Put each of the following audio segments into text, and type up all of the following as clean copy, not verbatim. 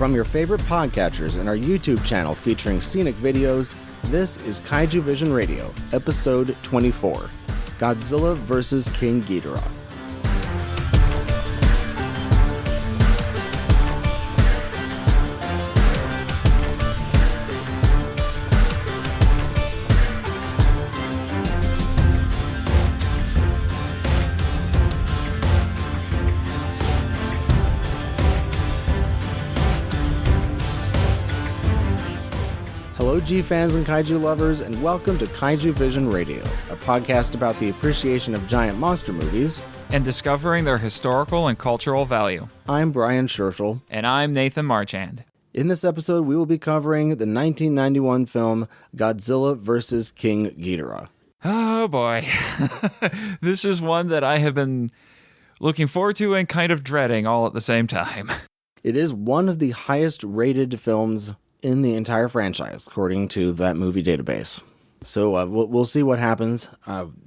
From your favorite podcatchers and our YouTube channel featuring scenic videos, this is Kaijuvision Radio, episode 24, Godzilla vs. King Ghidorah. Hello G-fans and kaiju lovers, and welcome to Kaijuvision Radio, a podcast about the appreciation of giant monster movies and discovering their historical and cultural value. I'm Brian Scherschel. And I'm Nathan Marchand. In this episode, we will be covering the 1991 film Godzilla vs. King Ghidorah. Oh boy. This is one that I have been looking forward to and kind of dreading all at the same time. It is one of the highest rated films in the entire franchise, according to that movie database. So we'll see what happens.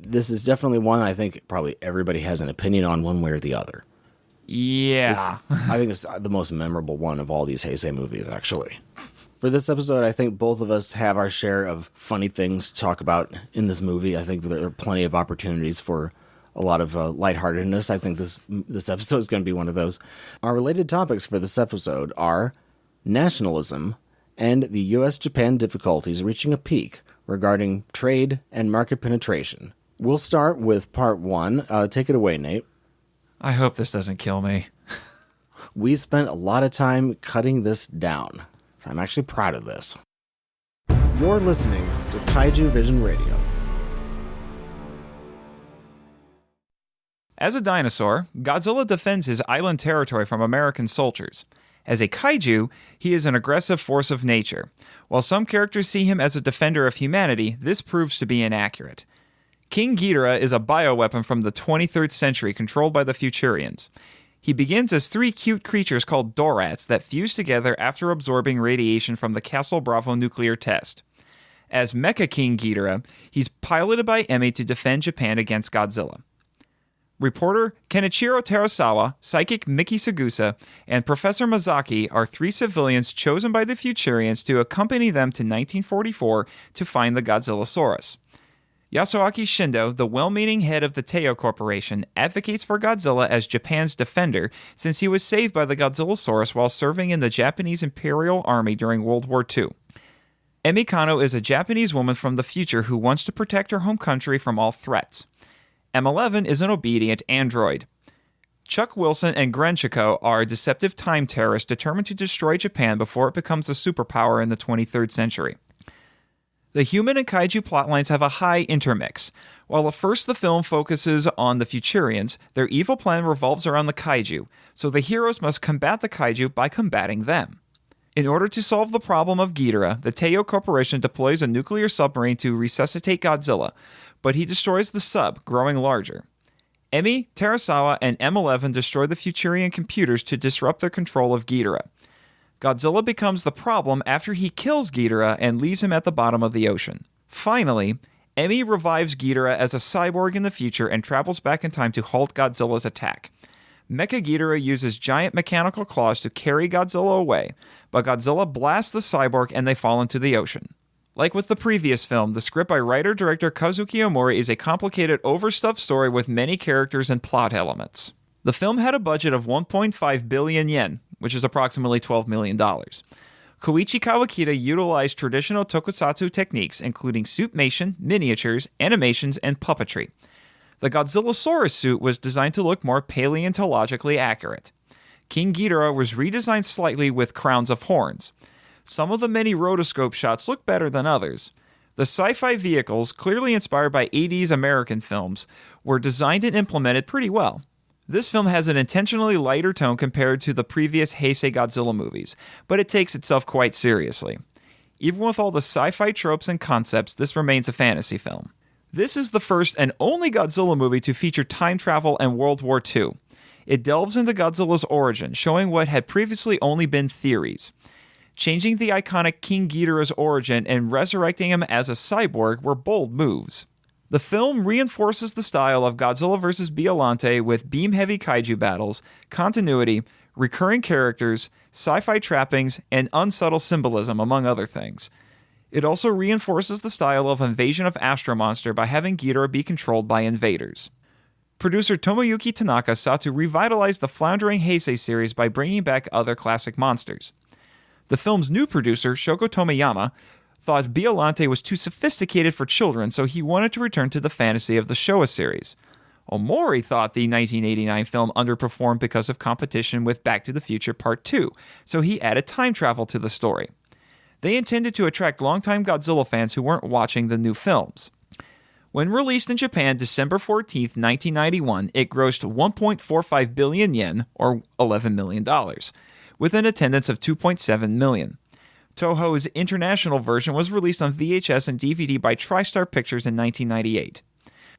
This is definitely one I think probably everybody has an opinion on one way or the other. Yeah. I think it's the most memorable one of all these Heisei movies, actually. For this episode, I think both of us have our share of funny things to talk about in this movie. I think there are plenty of opportunities for a lot of lightheartedness. I think this episode is going to be one of those. Our related topics for this episode are nationalism, and the U.S.-Japan difficulties reaching a peak regarding trade and market penetration. We'll start with part one. Take it away, Nate. I hope this doesn't kill me. We spent a lot of time cutting this down, so I'm actually proud of this. You're listening to Kaijuvision Radio. As a dinosaur, Godzilla defends his island territory from American soldiers. As a kaiju, he is an aggressive force of nature. While some characters see him as a defender of humanity, this proves to be inaccurate. King Ghidorah is a bioweapon from the 23rd century controlled by the Futurians. He begins as three cute creatures called Dorats that fuse together after absorbing radiation from the Castle Bravo nuclear test. As Meka-King Ghidorah, he's piloted by Emi to defend Japan against Godzilla. Reporter Kenichiro Terasawa, psychic Miki Saegusa, and Professor Mazaki are three civilians chosen by the Futurians to accompany them to 1944 to find the Godzillasaurus. Yasuaki Shindo, the well-meaning head of the Teiyo Corporation, advocates for Godzilla as Japan's defender since he was saved by the Godzillasaurus while serving in the Japanese Imperial Army during World War II. Emi Kano is a Japanese woman from the future who wants to protect her home country from all threats. M11 is an obedient android. Chuck Wilson and Grenchiko are deceptive time terrorists determined to destroy Japan before it becomes a superpower in the 23rd century. The human and kaiju plotlines have a high intermix. While at first the film focuses on the Futurians, their evil plan revolves around the kaiju, so the heroes must combat the kaiju by combating them. In order to solve the problem of Ghidorah, the Teiyo Corporation deploys a nuclear submarine to resuscitate Godzilla, but he destroys the sub, growing larger. Emi, Terasawa, and M11 destroy the Futurian computers to disrupt their control of Ghidorah. Godzilla becomes the problem after he kills Ghidorah and leaves him at the bottom of the ocean. Finally, Emi revives Ghidorah as a cyborg in the future and travels back in time to halt Godzilla's attack. Mecha-Ghidorah uses giant mechanical claws to carry Godzilla away, but Godzilla blasts the cyborg and they fall into the ocean. Like with the previous film, the script by writer-director Kazuki Omori is a complicated, overstuffed story with many characters and plot elements. The film had a budget of 1.5 billion yen, which is approximately $12 million. Koichi Kawakita utilized traditional tokusatsu techniques, including suitmation, miniatures, animations, and puppetry. The Godzillasaurus suit was designed to look more paleontologically accurate. King Ghidorah was redesigned slightly with crowns of horns. Some of the many rotoscope shots look better than others. The sci-fi vehicles, clearly inspired by 80s American films, were designed and implemented pretty well. This film has an intentionally lighter tone compared to the previous Heisei Godzilla movies, but it takes itself quite seriously. Even with all the sci-fi tropes and concepts, this remains a fantasy film. This is the first and only Godzilla movie to feature time travel and World War II. It delves into Godzilla's origin, showing what had previously only been theories. Changing the iconic King Ghidorah's origin and resurrecting him as a cyborg were bold moves. The film reinforces the style of Godzilla vs. Biollante with beam-heavy kaiju battles, continuity, recurring characters, sci-fi trappings, and unsubtle symbolism, among other things. It also reinforces the style of Invasion of Astro Monster by having Ghidorah be controlled by invaders. Producer Tomoyuki Tanaka sought to revitalize the floundering Heisei series by bringing back other classic monsters. The film's new producer, Shoko Tomiyama, thought Biollante was too sophisticated for children, so he wanted to return to the fantasy of the Showa series. Omori thought the 1989 film underperformed because of competition with Back to the Future Part 2, so he added time travel to the story. They intended to attract longtime Godzilla fans who weren't watching the new films. When released in Japan December 14, 1991, it grossed 1.45 billion yen, or $11 million, with an attendance of 2.7 million. Toho's international version was released on VHS and DVD by TriStar Pictures in 1998.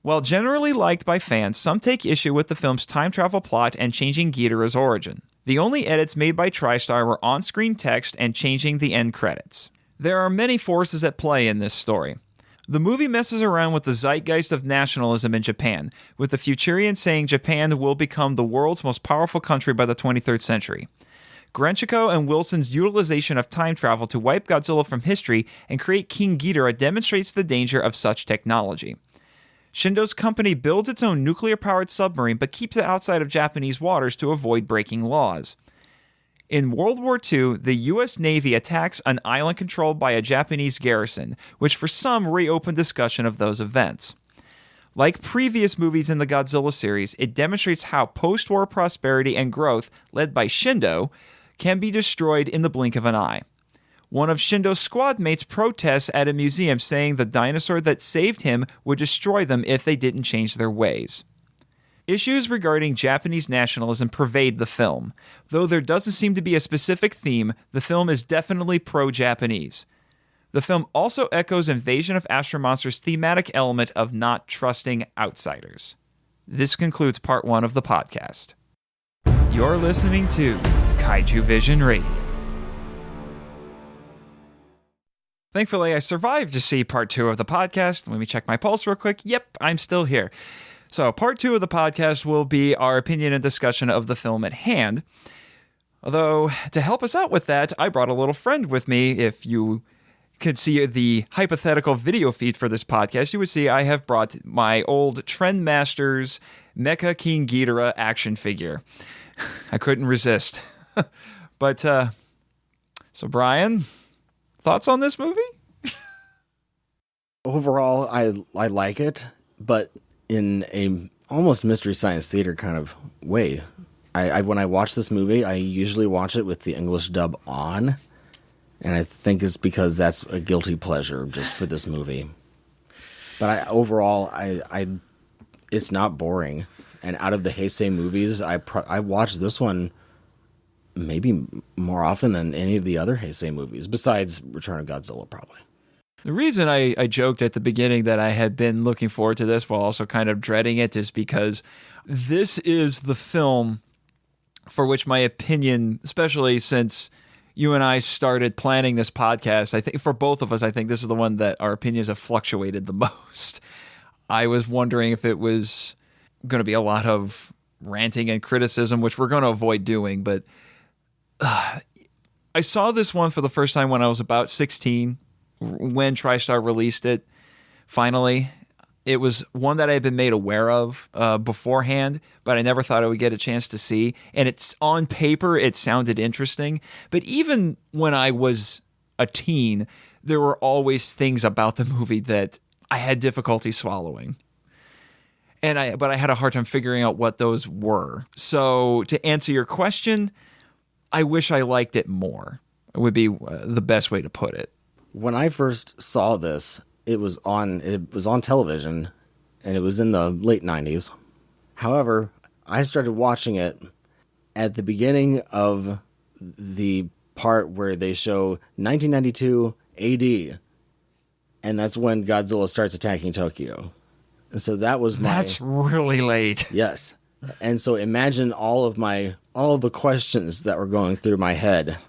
While generally liked by fans, some take issue with the film's time travel plot and changing Ghidorah's origin. The only edits made by TriStar were on-screen text and changing the end credits. There are many forces at play in this story. The movie messes around with the zeitgeist of nationalism in Japan, with the Futurians saying Japan will become the world's most powerful country by the 23rd century. Grenchiko and Wilson's utilization of time travel to wipe Godzilla from history and create King Ghidorah demonstrates the danger of such technology. Shindo's company builds its own nuclear-powered submarine but keeps it outside of Japanese waters to avoid breaking laws. In World War II, the U.S. Navy attacks an island controlled by a Japanese garrison, which for some reopened discussion of those events. Like previous movies in the Godzilla series, it demonstrates how post-war prosperity and growth, led by Shindo, can be destroyed in the blink of an eye. One of Shindo's squad mates protests at a museum saying the dinosaur that saved him would destroy them if they didn't change their ways. Issues regarding Japanese nationalism pervade the film. Though there doesn't seem to be a specific theme, the film is definitely pro-Japanese. The film also echoes Invasion of Astro Monster's thematic element of not trusting outsiders. This concludes part 1 of the podcast. You're listening to Kaijuvision Radio. Thankfully, I survived to see part 2 of the podcast. Let me check my pulse real quick. Yep, I'm still here. So, part 2 of the podcast will be our opinion and discussion of the film at hand. Although, to help us out with that, I brought a little friend with me. If you could see the hypothetical video feed for this podcast, you would see I have brought my old Trendmasters Mecha-King Ghidorah action figure. I couldn't resist. But, so Brian, thoughts on this movie? Overall, I like it, but in a almost Mystery Science Theater kind of way. I when I watch this movie, I usually watch it with the English dub on, and I think it's because that's a guilty pleasure just for this movie. But overall, it's not boring. And out of the Heisei movies, I watched this one maybe more often than any of the other Heisei movies, besides Return of Godzilla, probably. The reason I joked at the beginning that I had been looking forward to this while also kind of dreading it is because this is the film for which my opinion, especially since you and I started planning this podcast, I think for both of us, I think this is the one that our opinions have fluctuated the most. I was wondering if it was going to be a lot of ranting and criticism, which we're going to avoid doing, but I saw this one for the first time when I was about 16, when TriStar released it. Finally, it was one that I had been made aware of beforehand, but I never thought I would get a chance to see. And it's on paper, it sounded interesting. But even when I was a teen, there were always things about the movie that I had difficulty swallowing. But I had a hard time figuring out what those were. So to answer your question, I wish I liked it more. It would be the best way to put it. When I first saw this, it was on television, and it was in the late 90s. However, I started watching it at the beginning of the part where they show 1992 AD, and that's when Godzilla starts attacking Tokyo. And so that's really late. Yes. And so imagine all of the questions that were going through my head.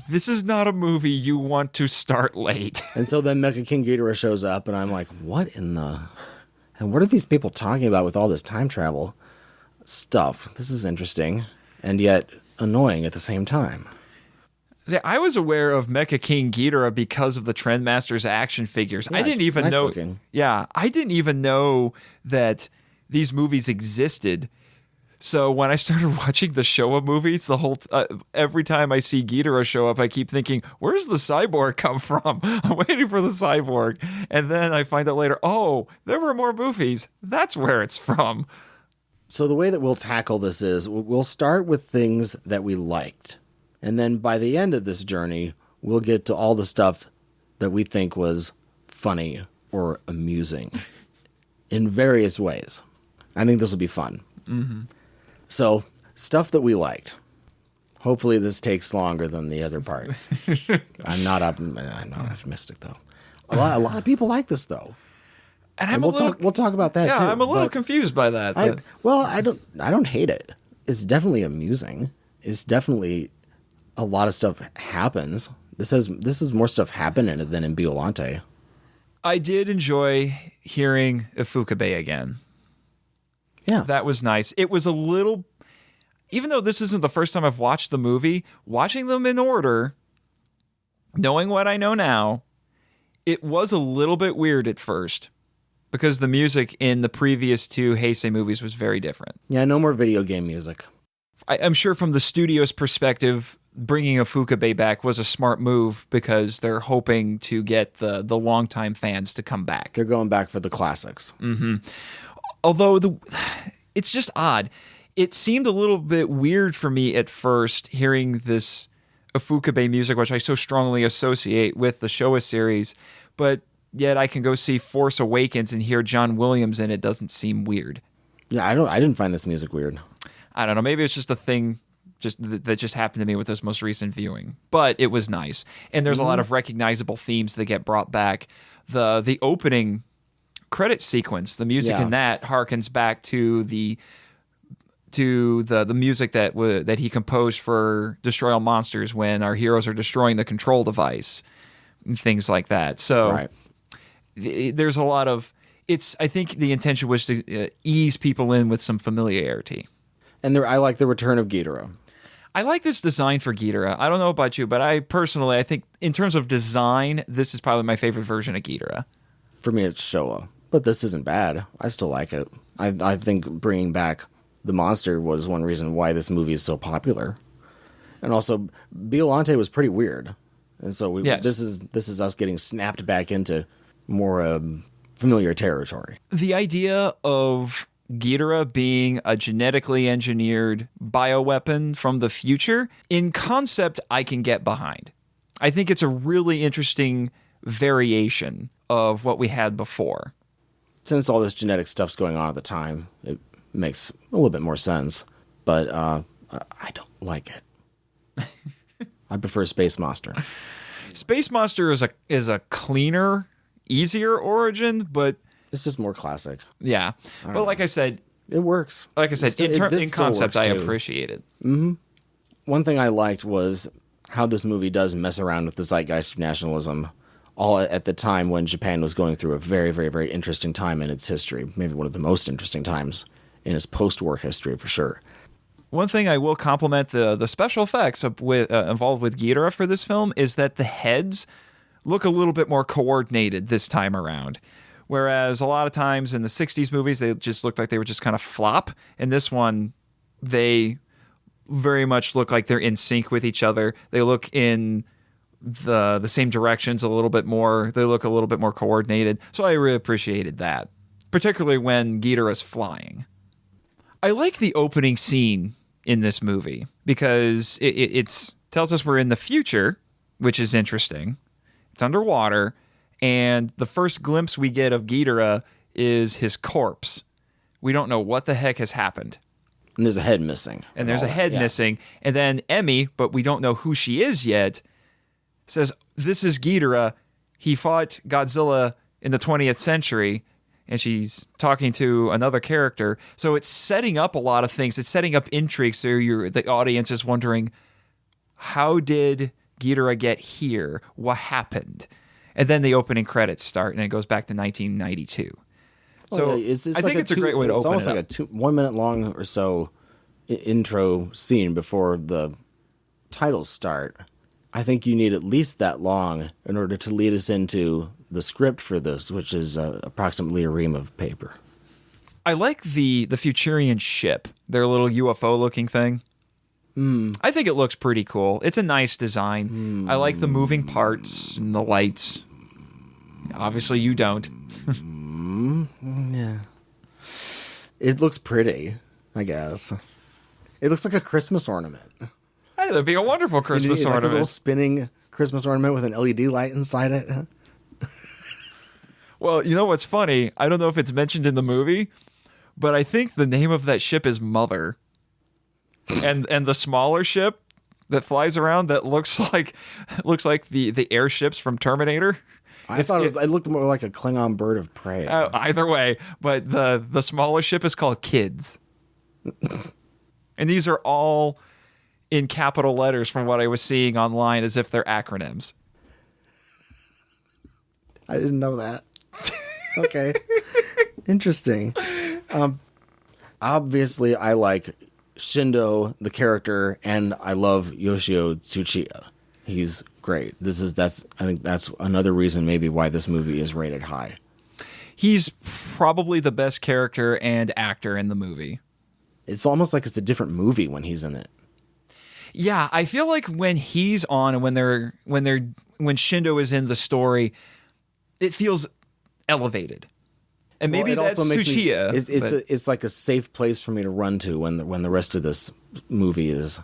This is not a movie you want to start late. And so then Mecha-King Ghidorah shows up, and I'm like, what are these people talking about with all this time travel stuff? This is interesting. And yet, annoying at the same time. See, I was aware of Mecha-King Ghidorah because of the Trendmasters action figures. Yeah, I didn't even nice know. looking. Yeah, I didn't even know that these movies existed. So when I started watching the Showa movies, every time I see Ghidorah show up, I keep thinking, "Where's the cyborg come from?" I'm waiting for the cyborg, and then I find out later, oh, there were more movies. That's where it's from. So the way that we'll tackle this is we'll start with things that we liked. And then by the end of this journey, we'll get to all the stuff that we think was funny or amusing in various ways. I think this will be fun. Mm-hmm. So, stuff that we liked. Hopefully this takes longer than the other parts. I'm not optimistic, though. A lot of people like this, though. And we'll talk about that, too. Yeah, I'm a little confused by that. I don't hate it. It's definitely amusing. It's definitely a lot of stuff happens. This is more stuff happen in it than in Biollante. I did enjoy hearing Ifukabe again. Yeah. That was nice. It was a little, even though this isn't the first time I've watched the movie, watching them in order, knowing what I know now, it was a little bit weird at first because the music in the previous two Heisei movies was very different. Yeah, no more video game music. I'm sure from the studio's perspective, bringing Ifukabe back was a smart move because they're hoping to get the longtime fans to come back. They're going back for the classics. Mm-hmm. Although it's just odd. It seemed a little bit weird for me at first hearing this Ifukabe music, which I so strongly associate with the Showa series, but yet I can go see Force Awakens and hear John Williams and it doesn't seem weird. Yeah, I didn't find this music weird. I don't know. Maybe it's just a thing that just happened to me with this most recent viewing, but it was nice. And there's a lot of recognizable themes that get brought back. The opening credit sequence, the music in that harkens back to the music that he composed for Destroy All Monsters when our heroes are destroying the control device and things like that. So there's a lot of I think the intention was to ease people in with some familiarity. And I like the return of Ghidorah. I like this design for Ghidorah. I don't know about you, but I think in terms of design, this is probably my favorite version of Ghidorah. For me, it's Showa. But this isn't bad. I still like it. I think bringing back the monster was one reason why this movie is so popular. And also, Biollante was pretty weird. And so this is us getting snapped back into more familiar territory. The idea of Ghidorah being a genetically engineered bioweapon from the future, in concept, I can get behind. I think it's a really interesting variation of what we had before. Since all this genetic stuff's going on at the time, it makes a little bit more sense. But I don't like it. I prefer Space Monster. Space Monster is a cleaner, easier origin, but it's just more classic. Yeah. But like I said, it works. Like I said, in concept, I appreciate it. Mm-hmm. One thing I liked was how this movie does mess around with the zeitgeist of nationalism, all at the time when Japan was going through a very, very, very interesting time in its history. Maybe one of the most interesting times in its post-war history, for sure. One thing I will compliment the special effects involved with Ghidorah for this film is that the heads look a little bit more coordinated this time around. Whereas a lot of times in the 60s movies, they just looked like they were just kind of flop. In this one, they very much look like they're in sync with each other. They look in the same directions a little bit more. They look a little bit more coordinated. So I really appreciated that, particularly when Ghidorah's flying. I like the opening scene in this movie because it tells us we're in the future, which is interesting. It's underwater. And the first glimpse we get of Ghidorah is his corpse. We don't know what the heck has happened. And there's a head missing. And there's a head missing. And then Emmy, but we don't know who she is yet, says, this is Ghidorah. He fought Godzilla in the 20th century. And she's talking to another character. So it's setting up a lot of things. It's setting up intrigue. So the audience is wondering, how did Ghidorah get here? What happened? And then the opening credits start, and it goes back to 1992. So it's I think it's a great way to open it up. It's almost like a 1 minute long or so intro scene before the titles start. I think you need at least that long in order to lead us into the script for this, which is approximately a ream of paper. I like the Futurian ship, their little UFO-looking thing. I think it looks pretty cool. It's a nice design. I like the moving parts and the lights. Obviously, you don't. Yeah. It looks pretty, I guess. It looks like a Christmas ornament. Hey, that'd be a wonderful Christmas Like ornament. this little spinning Christmas ornament with an LED light inside it. Well, you know what's funny? I don't know if it's mentioned in the movie, but I think the name of that ship is Mother. And the smaller ship that flies around that looks like the airships from Terminator. I thought it looked more like a Klingon bird of prey. Either way, but the smaller ship is called Kids. And these are all in capital letters from what I was seeing online as if they're acronyms. I didn't know that. Okay. Interesting. Obviously, I like Shindo, the character, and I love Yoshio Tsuchiya. He's great. I think that's another reason maybe why this movie is rated high. He's probably the best character and actor in the movie. It's almost like it's a different movie when he's in it. Yeah, I feel like when he's on and when Shindo is in the story, it feels elevated. And maybe that's Tsuchiya. It's like a safe place for me to run to when the rest of this movie is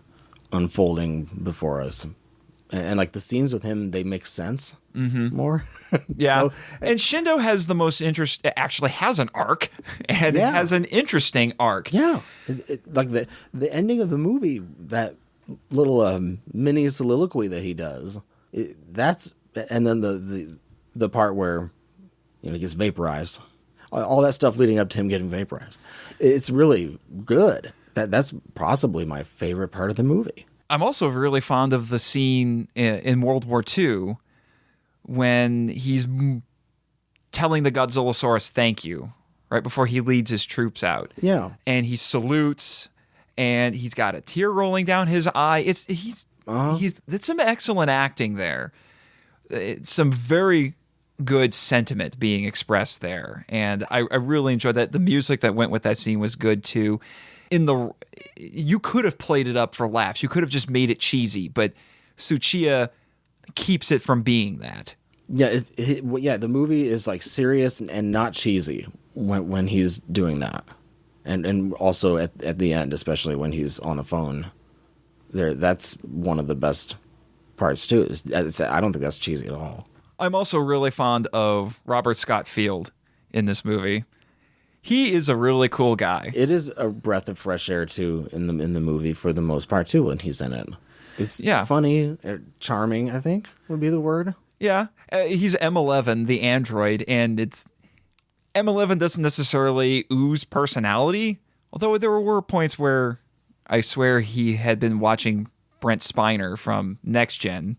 unfolding before us. And like the scenes with him, they make sense more. Yeah. And Shindo has the most interest, actually has an arc, and it has an interesting arc. Yeah. Like the ending of the movie, that little mini soliloquy that he does, and then the part where he gets vaporized. All that stuff leading up to him getting vaporized. It's really good. That's possibly my favorite part of the movie. I'm also really fond of the scene in World War II when he's telling the Godzillasaurus thank you right before he leads his troops out. Yeah. And he salutes, and he's got a tear rolling down his eye. It's some excellent acting there. It's some very good sentiment being expressed there, and I really enjoyed that. The music that went with that scene was good too. You could have played it up for laughs. You could have just made it cheesy, but Tsuchiya keeps it from being that. Yeah, the movie is like serious and not cheesy when he's doing that, and also at the end, especially when he's on the phone. That's one of the best parts too. I don't think that's cheesy at all. I'm also really fond of Robert Scott Field in this movie. He is a really cool guy. It is a breath of fresh air too in the movie for the most part too when he's in it. It's funny, charming, I think would be the word. Yeah, he's M11, the android, and M11 doesn't necessarily ooze personality, although there were points where I swear he had been watching Brent Spiner from Next Gen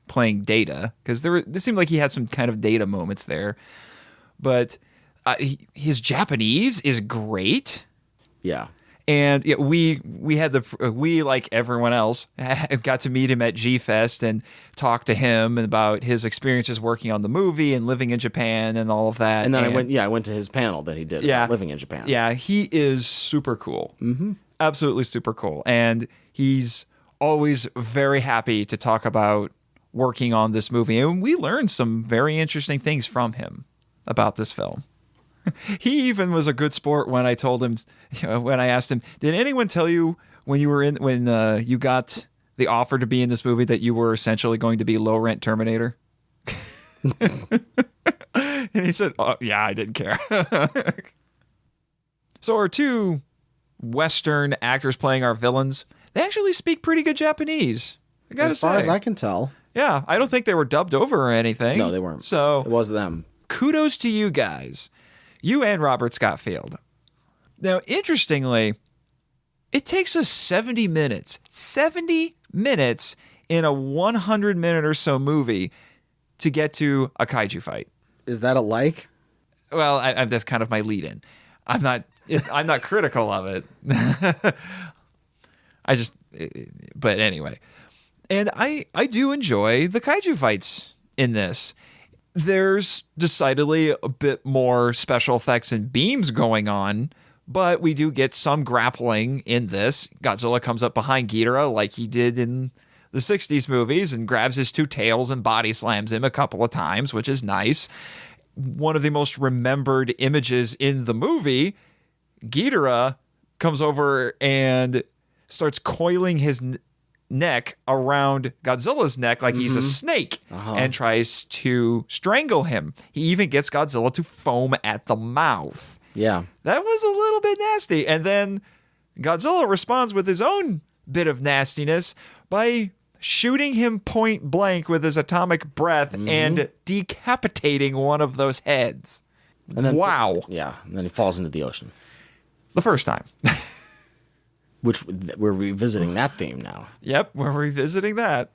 playing Data, because this seemed like he had some kind of Data moments there. But his Japanese is great. Yeah. And we like everyone else got to meet him at G-Fest and talk to him about his experiences working on the movie and living in Japan and all of that. And then I went to his panel that he did about living in Japan. Yeah, he is super cool. Mm-hmm. Absolutely super cool. And he's always very happy to talk about working on this movie. And we learned some very interesting things from him about this film. He even was a good sport when I told him, when I asked him, did anyone tell you when you got the offer to be in this movie that you were essentially going to be low rent Terminator? And he said, oh, yeah, I didn't care. So our two Western actors playing our villains, they actually speak pretty good Japanese. I gotta as far as I can tell. Yeah, I don't think they were dubbed over or anything. No, they weren't. So it was them. Kudos to you guys. You and Robert Scott Field. Now, interestingly, it takes us 70 minutes in a 100-minute or so movie to get to a kaiju fight. Is that a like? Well, that's kind of my lead-in. I'm not critical of it. But anyway. And I do enjoy the kaiju fights in this. There's decidedly a bit more special effects and beams going on, but we do get some grappling in this. Godzilla comes up behind Ghidorah like he did in the 60s movies and grabs his two tails and body slams him a couple of times, which is nice. One of the most remembered images in the movie, Ghidorah comes over and starts coiling his neck around Godzilla's neck like he's a snake and tries to strangle him. He even gets Godzilla to foam at the mouth. Yeah. That was a little bit nasty. And then Godzilla responds with his own bit of nastiness by shooting him point blank with his atomic breath and decapitating one of those heads. And then wow. Yeah. And then he falls into the ocean. The first time. Which we're revisiting that theme now. Yep, we're revisiting that.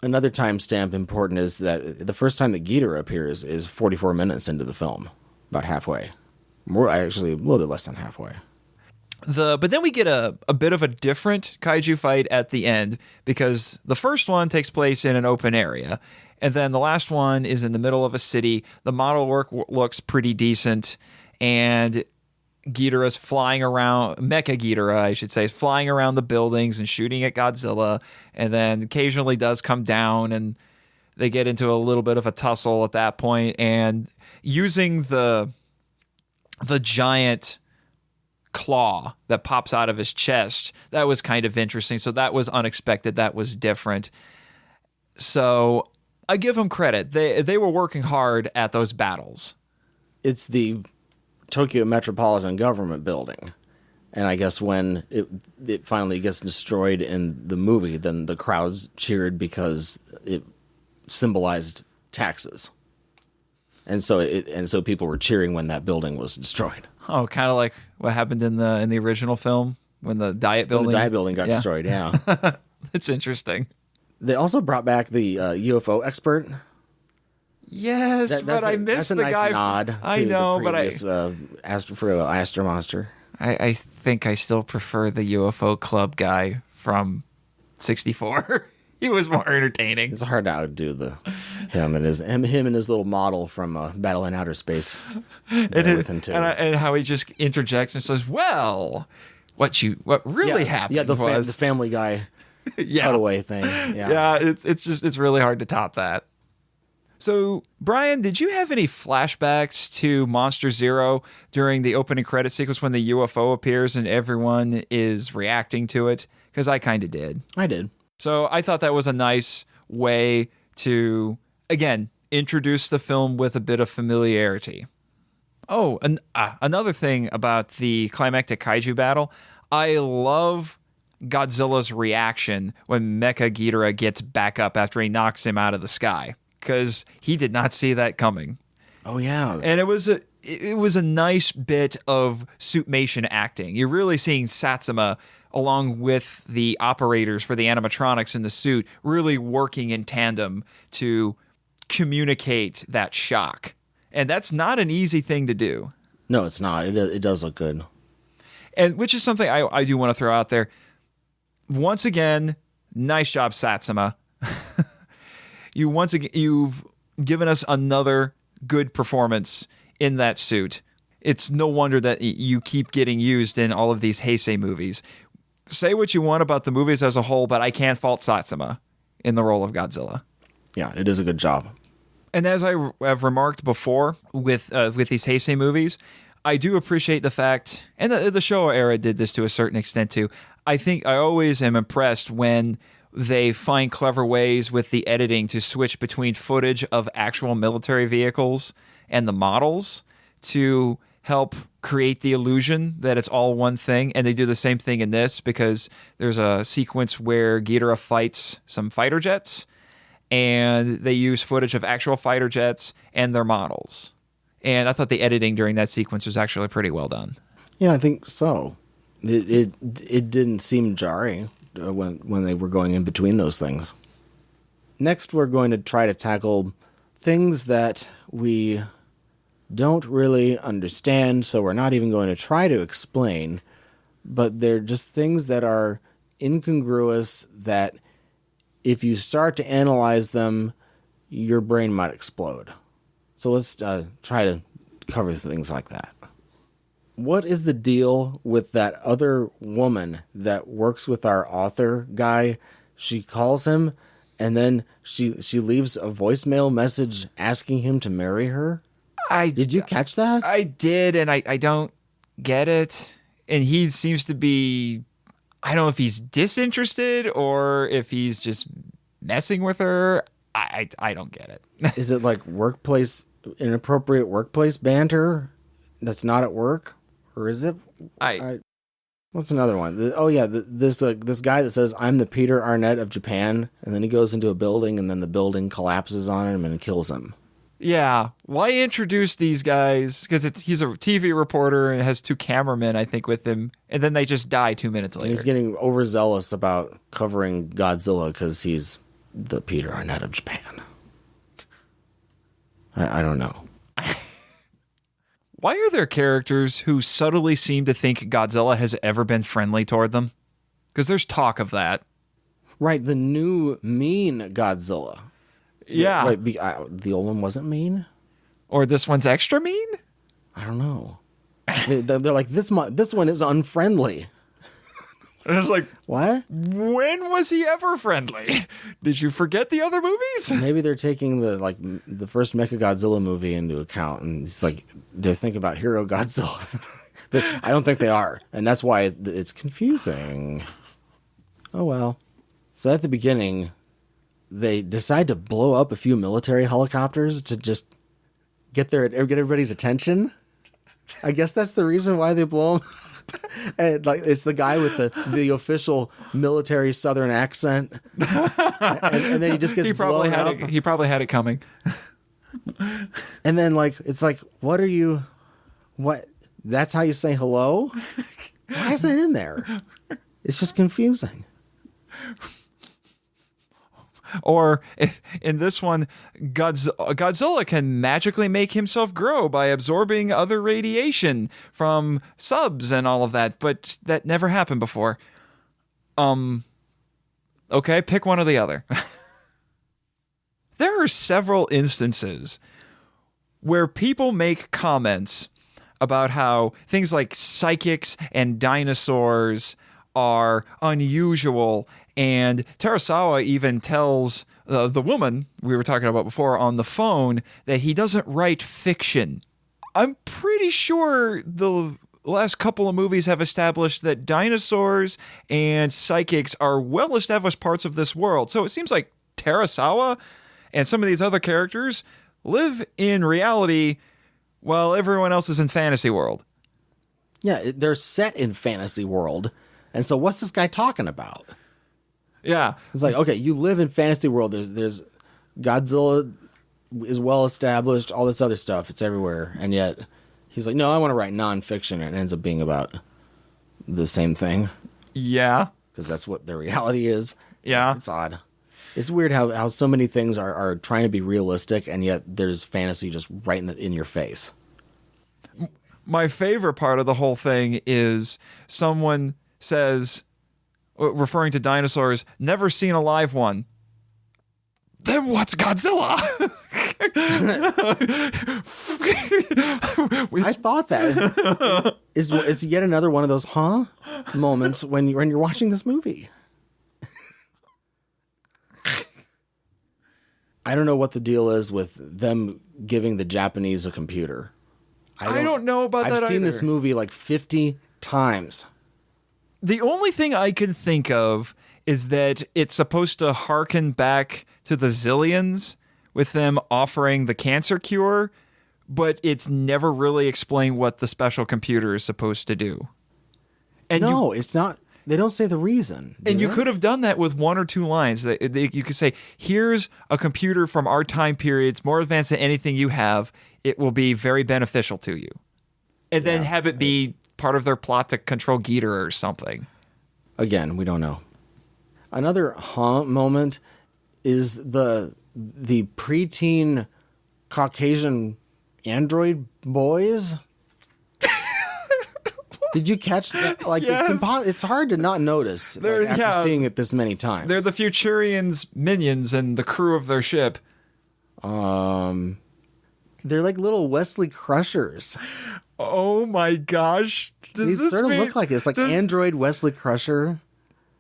Another timestamp important is that the first time that Ghidorah appears is 44 minutes into the film, about halfway. More, actually, a little bit less than halfway. But then we get a bit of a different kaiju fight at the end, because the first one takes place in an open area, and then the last one is in the middle of a city. The model work looks pretty decent, and Ghidorah's flying around, Mecha-Ghidorah, I should say, is flying around the buildings and shooting at Godzilla, and then occasionally does come down, and they get into a little bit of a tussle at that point, and using the giant claw that pops out of his chest, that was kind of interesting. So that was unexpected. That was different. So I give them credit. They were working hard at those battles. It's the Tokyo Metropolitan Government Building. And I guess when it finally gets destroyed in the movie, then the crowds cheered because it symbolized taxes. And so people were cheering when that building was destroyed. Oh, kind of like what happened in the original film when the Diet Building. When the Diet Building got destroyed, yeah. It's interesting. They also brought back the UFO expert. Yes, but I missed the nice guy. Nod I know, but Astro Monster. I think I still prefer the UFO Club guy from 64. He was more entertaining. It's hard to outdo him and his little model from Battle in Outer Space. And how he just interjects and says, "Well, what really happened was the Family Guy cutaway thing." Yeah, it's really hard to top that. So, Brian, did you have any flashbacks to Monster Zero during the opening credit sequence when the UFO appears and everyone is reacting to it? Because I kind of did. I did. So I thought that was a nice way to, again, introduce the film with a bit of familiarity. Oh, and another thing about the climactic kaiju battle, I love Godzilla's reaction when Mecha-Ghidorah gets back up after he knocks him out of the sky, because he did not see that coming. Oh, yeah. And it was a nice bit of suitmation acting. You're really seeing Satsuma, along with the operators for the animatronics in the suit, really working in tandem to communicate that shock. And that's not an easy thing to do. No, it's not. It does look good. And which is something I do want to throw out there. Once again, nice job, Satsuma. You've given us another good performance in that suit. It's no wonder that you keep getting used in all of these Heisei movies. Say what you want about the movies as a whole, but I can't fault Satsuma in the role of Godzilla. Yeah, it is a good job. And as I have remarked before with these Heisei movies, I do appreciate the fact, and the Showa era did this to a certain extent too. I think I always am impressed when they find clever ways with the editing to switch between footage of actual military vehicles and the models to help create the illusion that it's all one thing. And they do the same thing in this, because there's a sequence where Ghidorah fights some fighter jets, and they use footage of actual fighter jets and their models. And I thought the editing during that sequence was actually pretty well done. Yeah, I think so. It didn't seem jarring when they were going in between those things. Next, we're going to try to tackle things that we don't really understand, so we're not even going to try to explain, but they're just things that are incongruous that if you start to analyze them, your brain might explode. So let's try to cover things like that. What is the deal with that other woman that works with our author guy? She calls him, and then she leaves a voicemail message asking him to marry her. Did you catch that? I did, and I don't get it. And he seems to be, I don't know if he's disinterested or if he's just messing with her. I don't get it. Is it like inappropriate workplace banter that's not at work? Or is it? What's another one? This guy that says, "I'm the Peter Arnett of Japan," and then he goes into a building, and then the building collapses on him and kills him. Yeah, why introduce these guys? Because he's a TV reporter and has 2 cameramen, I think, with him, and then they just die 2 minutes later. And he's getting overzealous about covering Godzilla because he's the Peter Arnett of Japan. I don't know. Why are there characters who subtly seem to think Godzilla has ever been friendly toward them? Because there's talk of that. Right, the new mean Godzilla. Yeah. Wait, the old one wasn't mean? Or this one's extra mean? I don't know. They're like, this one is unfriendly. And it's like, what? When was he ever friendly? Did you forget the other movies? Maybe they're taking the first Mecha-Godzilla movie into account, and it's like they're thinking about Hero Godzilla. But I don't think they are, and that's why it's confusing. Oh well. So at the beginning, they decide to blow up a few military helicopters to just get everybody's attention. I guess that's the reason why they blow them. And it's the guy with the official military Southern accent, and then he just gets blown up. He probably had it coming. And then it's like, what? That's how you say hello? Why is that in there? It's just confusing. Or in this one, Godzilla can magically make himself grow by absorbing other radiation from subs and all of that, but that never happened before. Okay, pick one or the other. There are several instances where people make comments about how things like psychics and dinosaurs are unusual, and Terasawa even tells the woman we were talking about before on the phone that he doesn't write fiction. I'm pretty sure the last couple of movies have established that dinosaurs and psychics are well-established parts of this world. So it seems like Terasawa and some of these other characters live in reality while everyone else is in fantasy world. Yeah, they're set in fantasy world. And so what's this guy talking about? Yeah. It's like, okay, you live in fantasy world. There's Godzilla is well established, all this other stuff. It's everywhere. And yet he's like, no, I want to write nonfiction. And it ends up being about the same thing. Yeah. Because that's what the reality is. Yeah. It's odd. It's weird how so many things are trying to be realistic, and yet there's fantasy just right in your face. My favorite part of the whole thing is someone says, referring to dinosaurs, never seen a live one. Then what's Godzilla? I thought that is yet another one of those moments when you're watching this movie. I don't know what the deal is with them giving the Japanese a computer. I don't know about that either. I've seen this movie like 50 times. The only thing I can think of is that it's supposed to harken back to the Zillions with them offering the cancer cure, but it's never really explained what the special computer is supposed to do. And it's not. They don't say the reason. And you could have done that with 1 or 2 lines. You could say, here's a computer from our time period. It's more advanced than anything you have. It will be very beneficial to you. And then have it be part of their plot to control Ghidorah or something. Again, we don't know. Another moment is the preteen Caucasian android boys. Did you catch that? Like, Yes. it's hard to not notice after seeing it this many times. They're the Futurians' minions and the crew of their ship. They're like little Wesley Crushers. Oh my gosh. They sort of look like it's like Android Wesley Crusher.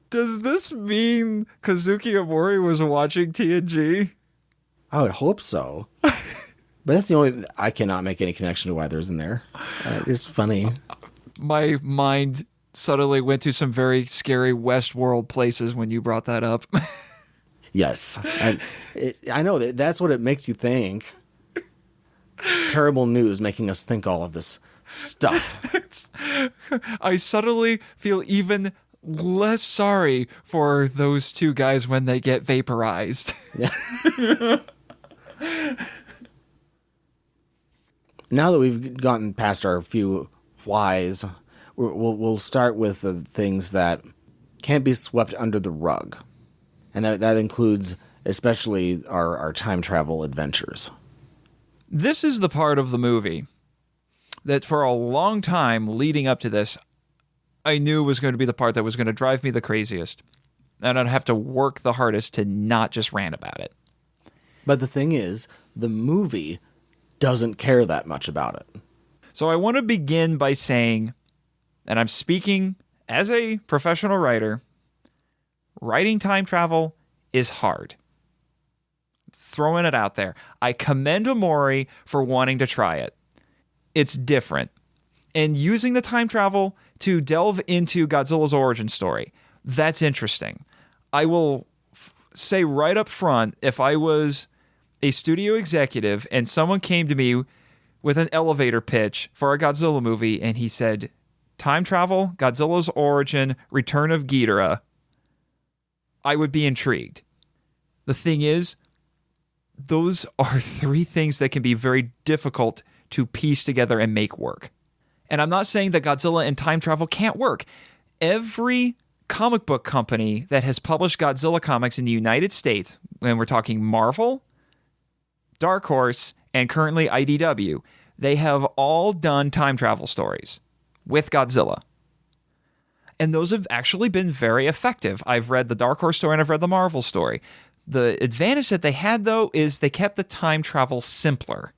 Does this mean Kazuki Omori was watching TNG? I would hope so. But that's the only... I cannot make any connection to why there's in there. It's funny. My mind suddenly went to some very scary Westworld places when you brought that up. Yes. I know that's what it makes you think. Terrible news making us think all of this stuff. I suddenly feel even less sorry for those two guys when they get vaporized. Now that we've gotten past our few whys, we'll start with the things that can't be swept under the rug. And that includes especially our time travel adventures. This is the part of the movie that for a long time leading up to this, I knew was going to be the part that was going to drive me the craziest. And I'd have to work the hardest to not just rant about it. But the thing is, the movie doesn't care that much about it. So I want to begin by saying, and I'm speaking as a professional writer, writing time travel is hard. Throwing it out there. I commend Omori for wanting to try it. It's different. And using the time travel to delve into Godzilla's origin story, that's interesting. I will say right up front, if I was a studio executive and someone came to me with an elevator pitch for a Godzilla movie and he said, time travel, Godzilla's origin, return of Ghidorah, I would be intrigued. The thing is, those are three things that can be very difficult to piece together and make work. And I'm not saying that Godzilla and time travel can't work. Every comic book company that has published Godzilla comics in the United States, when we're talking Marvel, Dark Horse, and currently IDW, they have all done time travel stories with Godzilla. And those have actually been very effective. I've read the Dark Horse story and I've read the Marvel story. The advantage that they had, though, is they kept the time travel simpler.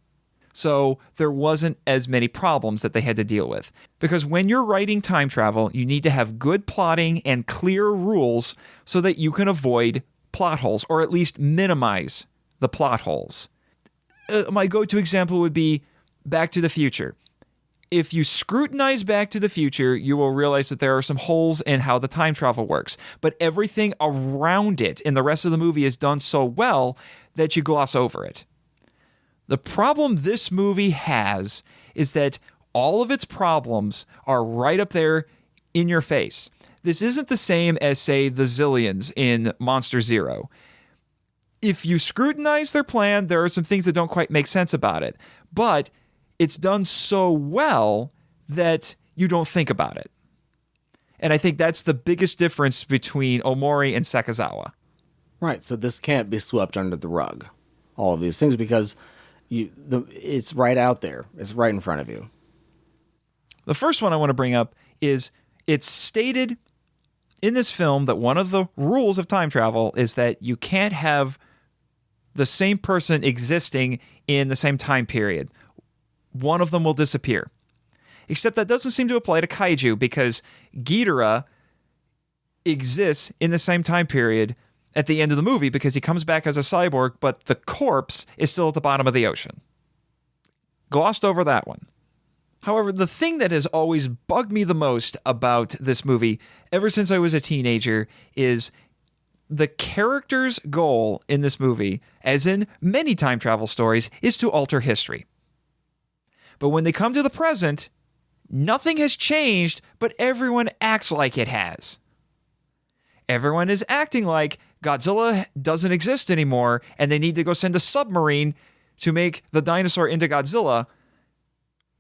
So there wasn't as many problems that they had to deal with. Because when you're writing time travel, you need to have good plotting and clear rules so that you can avoid plot holes, or at least minimize the plot holes. My go-to example would be Back to the Future. If you scrutinize Back to the Future, you will realize that there are some holes in how the time travel works. But everything around it in the rest of the movie is done so well that you gloss over it. The problem this movie has is that all of its problems are right up there in your face. This isn't the same as, say, the Zillions in Monster Zero. If you scrutinize their plan, there are some things that don't quite make sense about it. But it's done so well that you don't think about it. And I think that's the biggest difference between Omori and Sekizawa. Right, so this can't be swept under the rug, all of these things, because it's right out there. It's right in front of you. The first one I want to bring up is it's stated in this film that one of the rules of time travel is that you can't have the same person existing in the same time period. One of them will disappear. Except that doesn't seem to apply to kaiju, because Ghidorah exists in the same time period at the end of the movie because he comes back as a cyborg, but the corpse is still at the bottom of the ocean. Glossed over that one. However, the thing that has always bugged me the most about this movie, ever since I was a teenager, is the character's goal in this movie, as in many time travel stories, is to alter history. But when they come to the present, nothing has changed, but everyone acts like it has. Everyone is acting like Godzilla doesn't exist anymore, and they need to go send a submarine to make the dinosaur into Godzilla.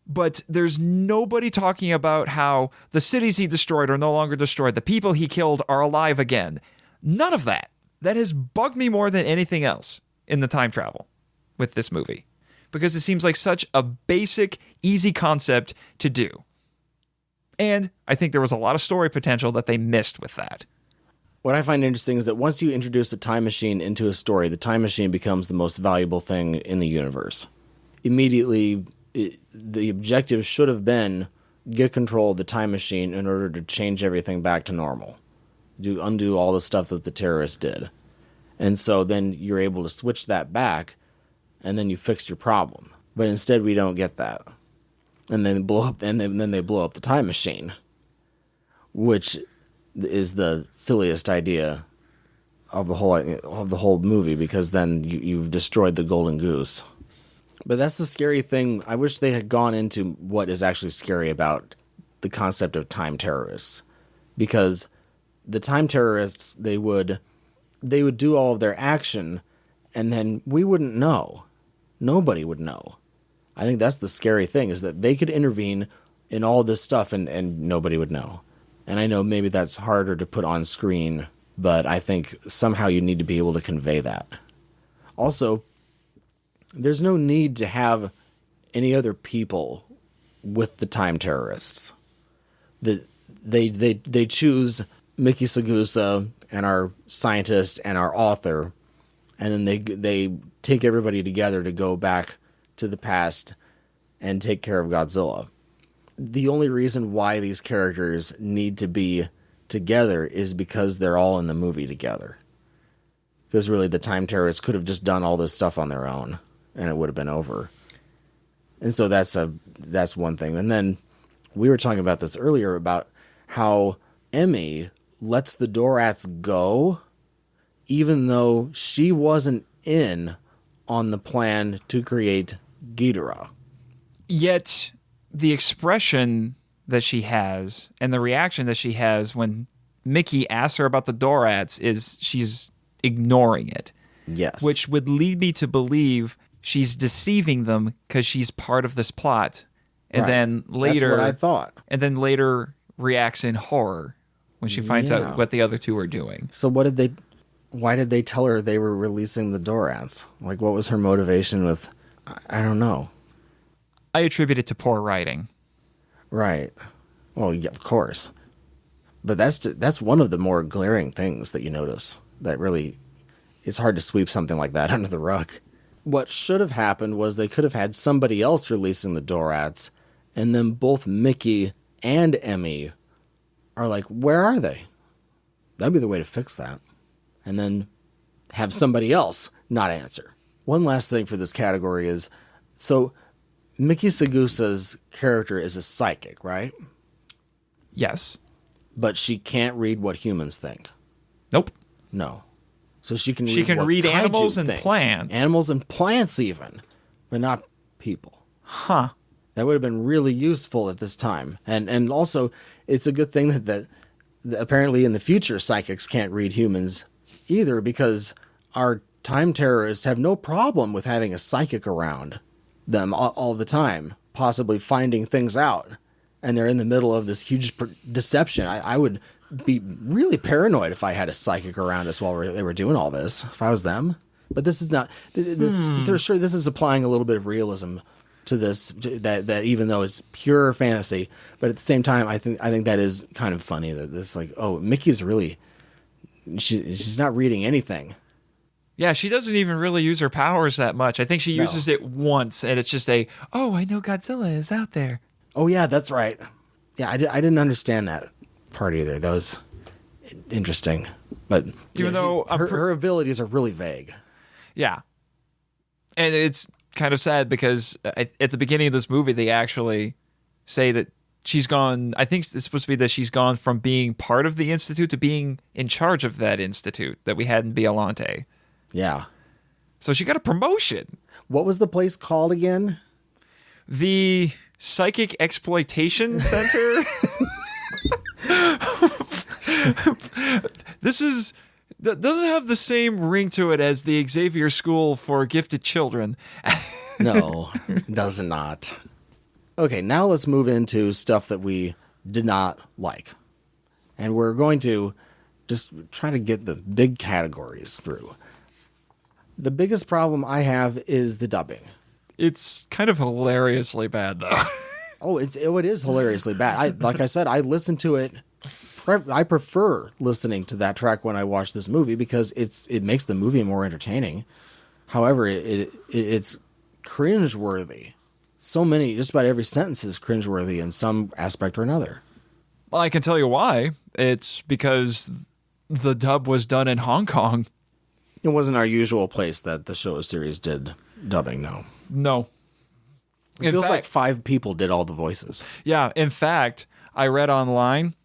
But there's nobody talking about how the cities he destroyed are no longer destroyed. The people he killed are alive again. None of that. That has bugged me more than anything else in the time travel with this movie. Because it seems like such a basic, easy concept to do. And I think there was a lot of story potential that they missed with that. What I find interesting is that once you introduce the time machine into a story, the time machine becomes the most valuable thing in the universe. Immediately, the objective should have been get control of the time machine in order to change everything back to normal. Undo all the stuff that the terrorists did. And so then you're able to switch that back, and then you fix your problem. But instead, we don't get that. And then they blow up the time machine, which is the silliest idea of the whole movie, because then you've destroyed the golden goose. But that's the scary thing. I wish they had gone into what is actually scary about the concept of time terrorists, because the time terrorists, they would do all of their action, and then we wouldn't know. Nobody would know. I think that's the scary thing, is that they could intervene in all this stuff and nobody would know. And I know maybe that's harder to put on screen, but I think somehow you need to be able to convey that. Also, there's no need to have any other people with the time terrorists. They choose Miki Saegusa and our scientist and our author, and then they take everybody together to go back to the past and take care of Godzilla. The only reason why these characters need to be together is because they're all in the movie together. Because really, the time terrorists could have just done all this stuff on their own, and it would have been over. And so that's one thing. And then we were talking about this earlier about how Emmy lets the Dorats go, even though she wasn't in on the plan to create Ghidorah. Yet the expression that she has and the reaction that she has when Mickey asks her about the Dorats is she's ignoring it. Yes. Which would lead me to believe she's deceiving them because she's part of this plot. And right. Then later... That's what I thought. And then later reacts in horror when she finds out what the other two are doing. So why did they tell her they were releasing the Dorats? Like, what was her motivation with... I don't know. I attribute it to poor writing. Right. Well, yeah, of course. But that's one of the more glaring things that you notice. That really... It's hard to sweep something like that under the rug. What should have happened was they could have had somebody else releasing the Dorats, and then both Mickey and Emmy are like, where are they? That'd be the way to fix that. And then have somebody else not answer. One last thing for this category is, so Miki Saegusa's character is a psychic, right? Yes. But she can't read what humans think. Nope. No. So she can read animals and plants. Animals and plants even, but not people. Huh. That would have been really useful at this time. And also, it's a good thing that apparently in the future, psychics can't read humans either, because our time terrorists have no problem with having a psychic around them all the time, possibly finding things out. And they're in the middle of this huge deception. I would be really paranoid if I had a psychic around us while they were doing all this, if I was them. But this is not... They're sure this is applying a little bit of realism to this, that even though it's pure fantasy, but at the same time, I think that is kind of funny that it's like, oh, Mickey's really... She's not reading anything. Yeah, she doesn't even really use her powers that much. I think she uses it once, and it's just I know Godzilla is out there. Oh, yeah, that's right. Yeah, I didn't understand that part either. That was interesting. But even though her abilities are really vague. Yeah. And it's kind of sad because at the beginning of this movie, they actually say that she's gone. I think it's supposed to be that she's gone from being part of the Institute to being in charge of that Institute that we had in Biollante. Yeah. So she got a promotion. What was the place called again? The Psychic Exploitation Center. That doesn't have the same ring to it as the Xavier School for Gifted Children. No, does not. Okay, now let's move into stuff that we did not like. And we're going to just try to get the big categories through. The biggest problem I have is the dubbing. It's kind of hilariously bad, though. Oh, it is hilariously bad. Like I said, I listen to it. I prefer listening to that track when I watch this movie because it makes the movie more entertaining. However, it's cringeworthy. So many, just about every sentence is cringeworthy in some aspect or another. Well, I can tell you why. It's because the dub was done in Hong Kong. It wasn't our usual place that the show series did dubbing, no. No. It feels like 5 people did all the voices. Yeah, in fact, I read online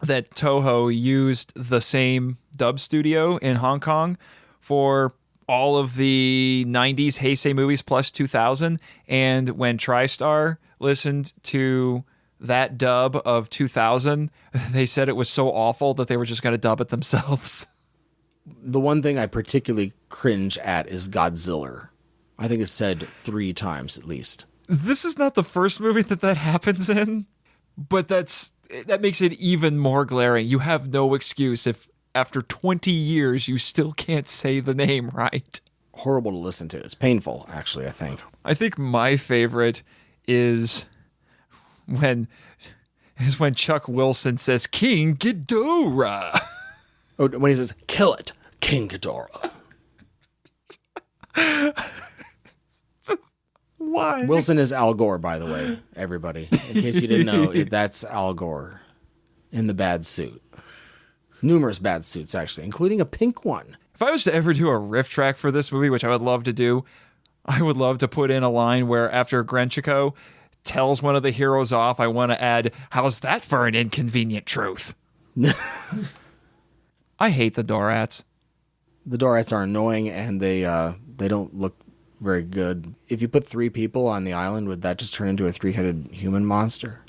that Toho used the same dub studio in Hong Kong for all of the 90s Heisei movies plus 2000, and when TriStar listened to that dub of 2000, they said it was so awful that they were just going to dub it themselves. The one thing I particularly cringe at is Godzilla. I think it's said 3 times at least. This is not the first movie that happens in, but that makes it even more glaring. You have no excuse if after 20 years you still can't say the name right. Horrible to listen to. It's painful, actually, I think. I think my favorite is when Chuck Wilson says King Ghidorah. Oh, when he says, "Kill it, King Ghidorah." Why? Wilson is Al Gore, by the way, everybody. In case you didn't know, that's Al Gore in the bad suit. Numerous bad suits, actually, including a pink one. If I was to ever do a riff track for this movie, which I would love to do, I would love to put in a line where after Grenchico tells one of the heroes off, I want to add, "How's that for an inconvenient truth?" I hate the Dorats. The Dorats are annoying, and they don't look very good. If you put 3 people on the island, would that just turn into a 3-headed human monster?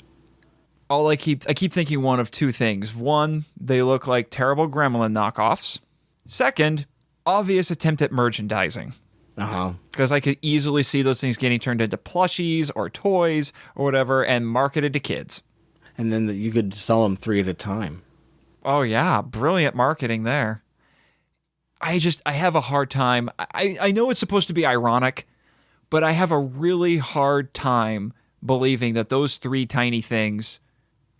I keep thinking one of 2 things. One, they look like terrible gremlin knockoffs. Second, obvious attempt at merchandising. Uh-huh. Because I could easily see those things getting turned into plushies or toys or whatever and marketed to kids. And then you could sell them 3 at a time. Oh yeah, brilliant marketing there. I have a hard time. I know it's supposed to be ironic, but I have a really hard time believing that those 3 tiny things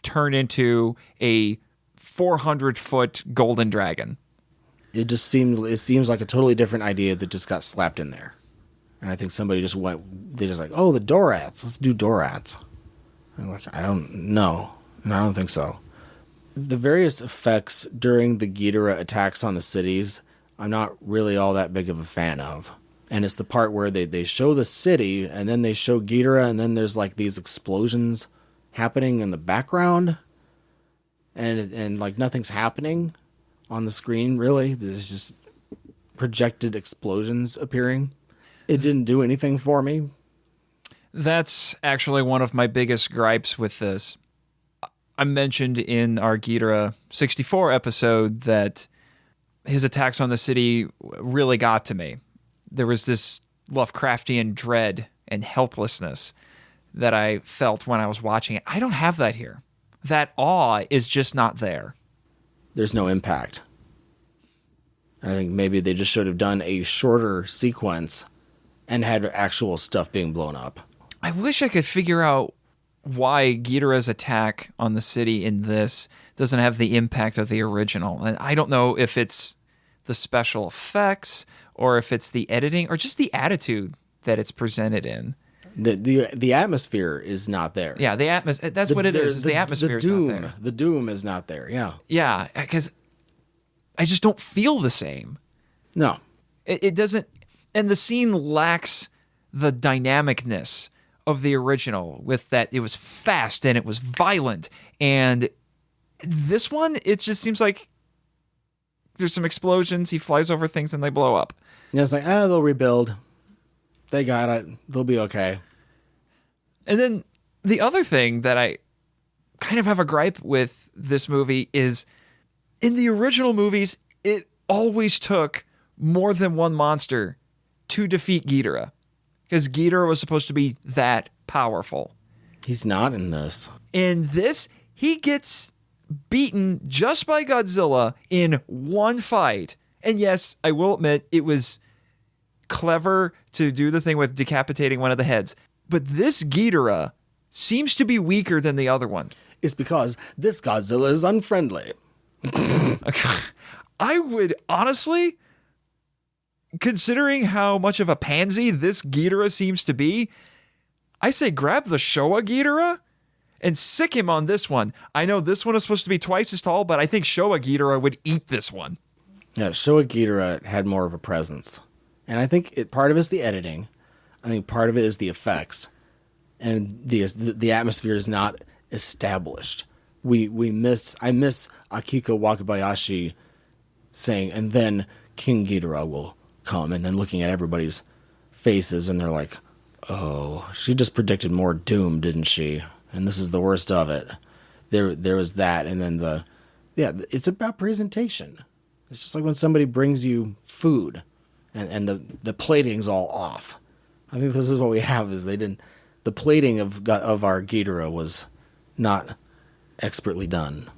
turn into a 400-foot golden dragon. It seems like a totally different idea that just got slapped in there. And I think somebody just they're just like, "Oh, the Dorats, let's do Dorats." I'm like, I don't know. I don't think so. The various effects during the Ghidorah attacks on the cities, I'm not really all that big of a fan of. And it's the part where they show the city, and then they show Ghidorah, and then there's like these explosions happening in the background. And like nothing's happening on the screen, really. There's just projected explosions appearing. It didn't do anything for me. That's actually one of my biggest gripes with this. I mentioned in our Ghidorah 64 episode that his attacks on the city really got to me. There was this Lovecraftian dread and helplessness that I felt when I was watching it. I don't have that here. That awe is just not there. There's no impact. I think maybe they just should have done a shorter sequence and had actual stuff being blown up. I wish I could figure out why Ghidorah's attack on the city in this doesn't have the impact of the original. And I don't know if it's the special effects or if it's the editing or just the attitude that it's presented in. The atmosphere is not there. Yeah, the atmosphere. That's what it is. The atmosphere is not there. The doom is not there. Yeah. Yeah, because I just don't feel the same. No. It doesn't, and the scene lacks the dynamicness of the original with that it was fast and it was violent. And this one, it just seems like there's some explosions, he flies over things and they blow up. Yeah, it's like, they'll rebuild. They got it. They'll be okay. And then the other thing that I kind of have a gripe with this movie is in the original movies, it always took more than one monster to defeat Ghidorah. Because Ghidorah was supposed to be that powerful. He's not in this. In this, he gets beaten just by Godzilla in one fight. And yes, I will admit, it was clever to do the thing with decapitating one of the heads. But this Ghidorah seems to be weaker than the other one. It's because this Godzilla is unfriendly. I would honestly, considering how much of a pansy this Ghidorah seems to be, I say grab the Showa Ghidorah and sick him on this one. I know this one is supposed to be twice as tall, but I think Showa Ghidorah would eat this one. Yeah, Showa Ghidorah had more of a presence. And I think part of it is the editing. I think part of it is the effects. And the atmosphere is not established. I miss Akiko Wakabayashi saying, and then King Ghidorah will come, and then looking at everybody's faces, and they're like, oh, she just predicted more doom, didn't she? And this is the worst of it. There was that, and then it's about presentation. It's just like when somebody brings you food, and the plating's all off. I think this is what we have, is the plating of our Ghidorah was not expertly done.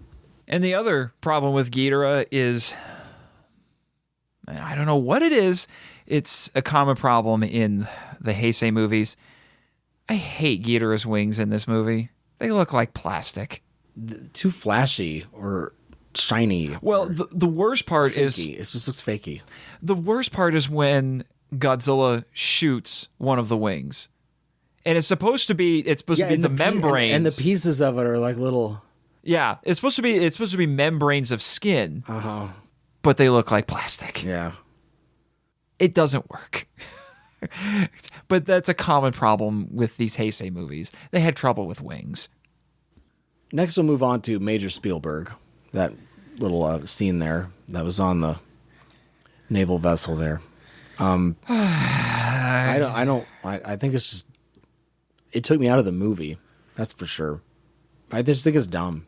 And the other problem with Ghidorah is, I don't know what it is. It's a common problem in the Heisei movies. I hate Ghidorah's wings in this movie. They look like plastic. Too flashy or shiny. Well, the worst part is... It just looks fakey. The worst part is when Godzilla shoots one of the wings. And it's supposed to be the membranes. And the pieces of it are like little... Yeah, it's supposed to be membranes of skin. Uh-huh. But they look like plastic. Yeah. It doesn't work. But that's a common problem with these Heisei movies. They had trouble with wings. Next we'll move on to Major Spielberg. That little scene there that was on the naval vessel there. I think it's just, it took me out of the movie. That's for sure. I just think it's dumb.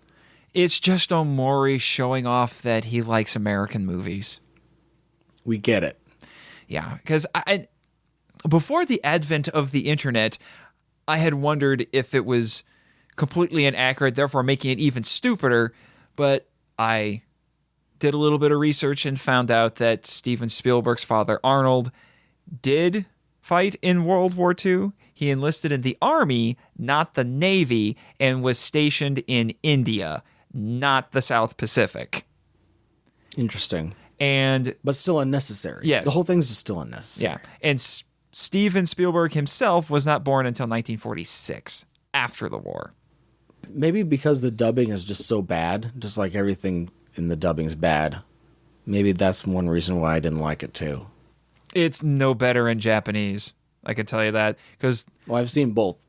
It's just Omori showing off that he likes American movies. We get it. Yeah, because before the advent of the internet, I had wondered if it was completely inaccurate, therefore making it even stupider. But I did a little bit of research and found out that Steven Spielberg's father, Arnold, did fight in World War II. He enlisted in the Army, not the Navy, and was stationed in India, not the South Pacific. Interesting. But still unnecessary. Yes. The whole thing's just still unnecessary. Yeah. And Steven Spielberg himself was not born until 1946, after the war. Maybe because the dubbing is just so bad, just like everything in the dubbing's bad. Maybe that's one reason why I didn't like it too. It's no better in Japanese. I can tell you that. Well, I've seen both.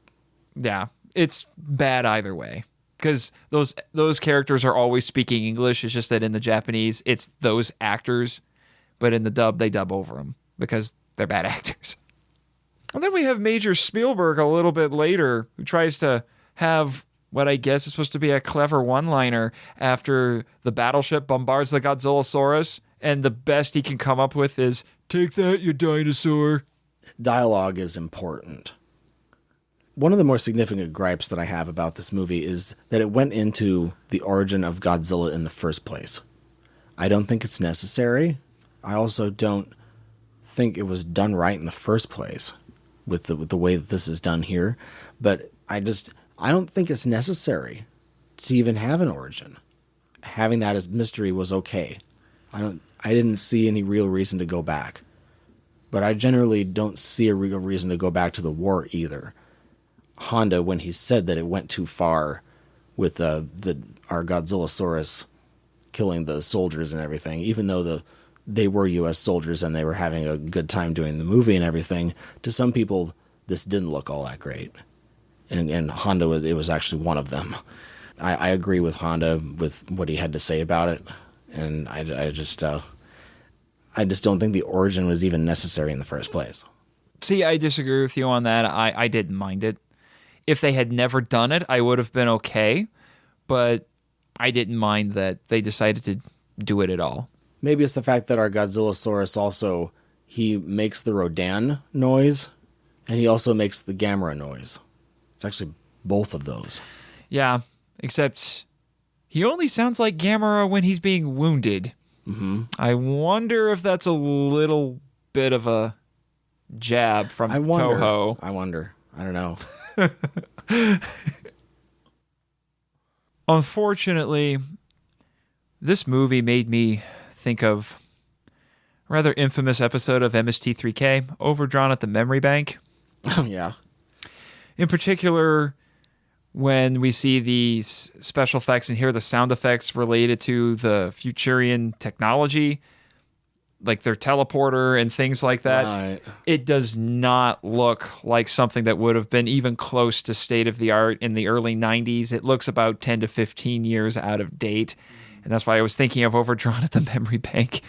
Yeah. It's bad either way. Because those characters are always speaking English. It's just that in the Japanese, it's those actors. But in the dub, they dub over them because they're bad actors. And then we have Major Spielberg a little bit later, who tries to have what I guess is supposed to be a clever one-liner after the battleship bombards the Godzillasaurus. And the best he can come up with is, "Take that, you dinosaur." Dialogue is important. One of the more significant gripes that I have about this movie is that it went into the origin of Godzilla in the first place. I don't think it's necessary. I also don't think it was done right in the first place with the way that this is done here. But I don't think it's necessary to even have an origin. Having that as mystery was okay. I didn't see any real reason to go back. But I generally don't see a real reason to go back to the war either. Honda, when he said that it went too far with our Godzillasaurus killing the soldiers and everything, even though they were U.S. soldiers and they were having a good time doing the movie and everything, to some people this didn't look all that great. And Honda, it was actually one of them. I agree with Honda with what he had to say about it, and I just don't think the origin was even necessary in the first place. See, I disagree with you on that. I didn't mind it. If they had never done it, I would have been okay, but I didn't mind that they decided to do it at all. Maybe it's the fact that our Godzillasaurus also, he makes the Rodan noise, and he also makes the Gamera noise. It's actually both of those. Yeah, except he only sounds like Gamera when he's being wounded. Mm-hmm. I wonder if that's a little bit of a jab from Toho. I wonder. I don't know. Unfortunately, this movie made me think of a rather infamous episode of MST3K, Overdrawn at the Memory Bank. Oh, yeah. In particular, when we see these special effects and hear the sound effects related to the Futurian technology, like their teleporter and things like that, Right. It does not look like something that would have been even close to state of the art in the early 90s. It looks about 10 to 15 years out of date. And that's why I was thinking of Overdrawn at the Memory Bank.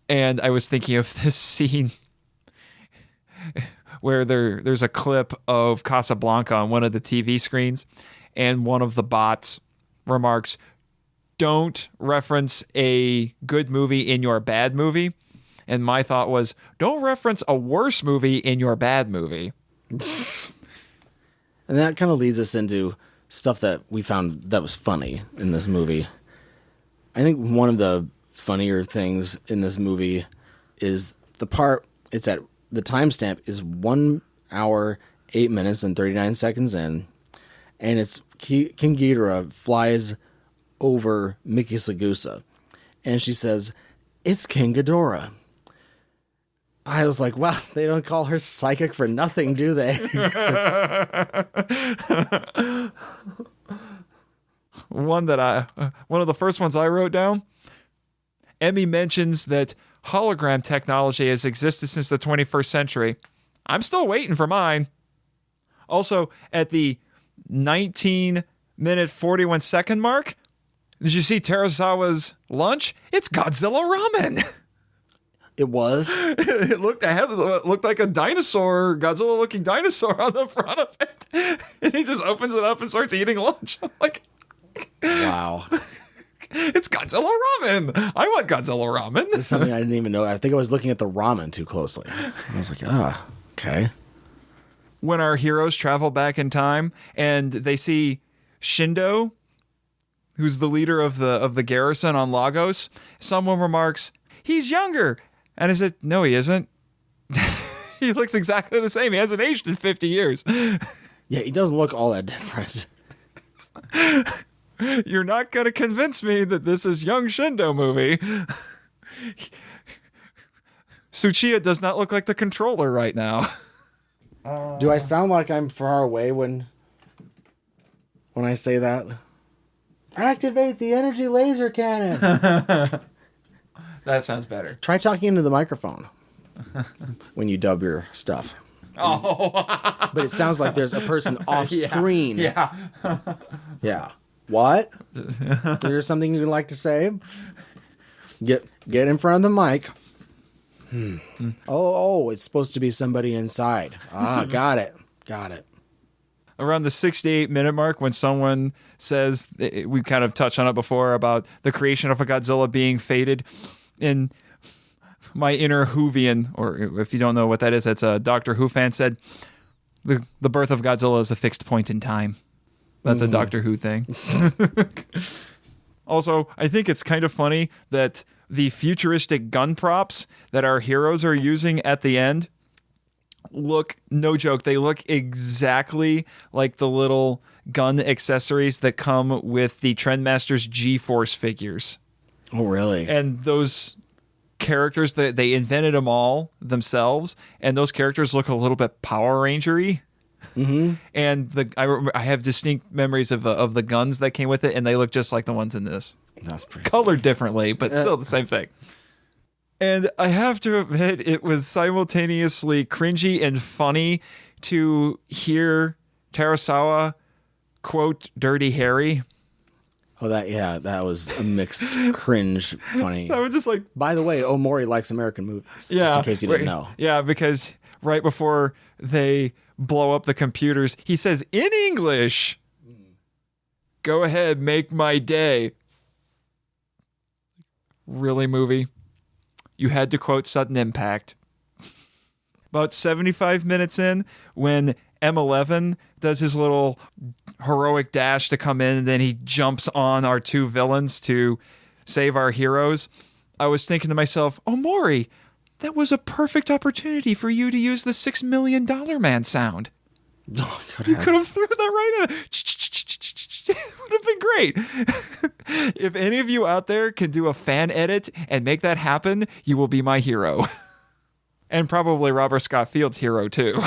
And I was thinking of this scene where there's a clip of Casablanca on one of the TV screens, and one of the bots remarks, "Don't reference a good movie in your bad movie." And my thought was, don't reference a worse movie in your bad movie. And that kind of leads us into stuff that we found that was funny in this movie. I think one of the funnier things in this movie is the part, it's at the timestamp is 1 hour, 8 minutes and 39 seconds in. And it's King Ghidorah flies over Miki Saegusa. And she says, "It's King Ghidorah." I was like, wow, they don't call her psychic for nothing, do they? One of the first ones I wrote down, Emmy mentions that hologram technology has existed since the 21st century. I'm still waiting for mine. Also, at the 19-minute 41-second mark, did you see Terasawa's lunch? It's Godzilla ramen. It was. It looked like a dinosaur, Godzilla-looking dinosaur on the front of it. And he just opens it up and starts eating lunch. I'm like, Wow. it's Godzilla ramen. I want Godzilla ramen. This is something I didn't even know. I think I was looking at the ramen too closely. I was like, okay. When our heroes travel back in time and they see Shindo, who's the leader of the garrison on Lagos, someone remarks, "He's younger." And I said, "No, he isn't." He looks exactly the same. He hasn't aged in 50 years. Yeah, he doesn't look all that different. You're not going to convince me that this is young Shindo movie. Tsuchiya does not look like the controller right now. Do I sound like I'm far away when I say that? Activate the energy laser cannon. That sounds better. Try talking into the microphone when you dub your stuff. Oh. But it sounds like there's a person off screen. Yeah. Yeah. What? Is there something you'd like to say? Get in front of the mic. Oh, it's supposed to be somebody inside. Got it. Around the 6 to 8 minute mark, when someone says, we kind of touched on it before, about the creation of a Godzilla being fated, in my inner Whovian, or if you don't know what that is, that's a Doctor Who fan, said the birth of Godzilla is a fixed point in time. That's a Doctor Who thing. Also, I think it's kind of funny that the futuristic gun props that our heroes are using at the end look, no joke, they look exactly like the little gun accessories that come with the Trendmasters G-Force figures. Oh, really? And those characters, they invented them all themselves, and those characters look a little bit Power Ranger-y. Mm-hmm. And I have distinct memories of the guns that came with it, and they look just like the ones in this. That's pretty colored differently, but still the same thing. And I have to admit, it was simultaneously cringy and funny to hear Terasawa quote Dirty Harry. Oh, that was a mixed cringe funny. I was just like, by the way, Omori likes American movies. Yeah, just in case you didn't know. Yeah, because right before they blow up the computers, he says in English, "Go ahead, make my day." Really, movie? You had to quote Sudden Impact. About 75 minutes in, when M11 does his little heroic dash to come in, and then he jumps on our two villains to save our heroes, I was thinking to myself, "Oh, Maury, that was a perfect opportunity for you to use the $6 Million Man sound." Oh, you could have threw that right in. It would have been great. If any of you out there can do a fan edit and make that happen, you will be my hero. And probably Robert Scott Field's hero, too.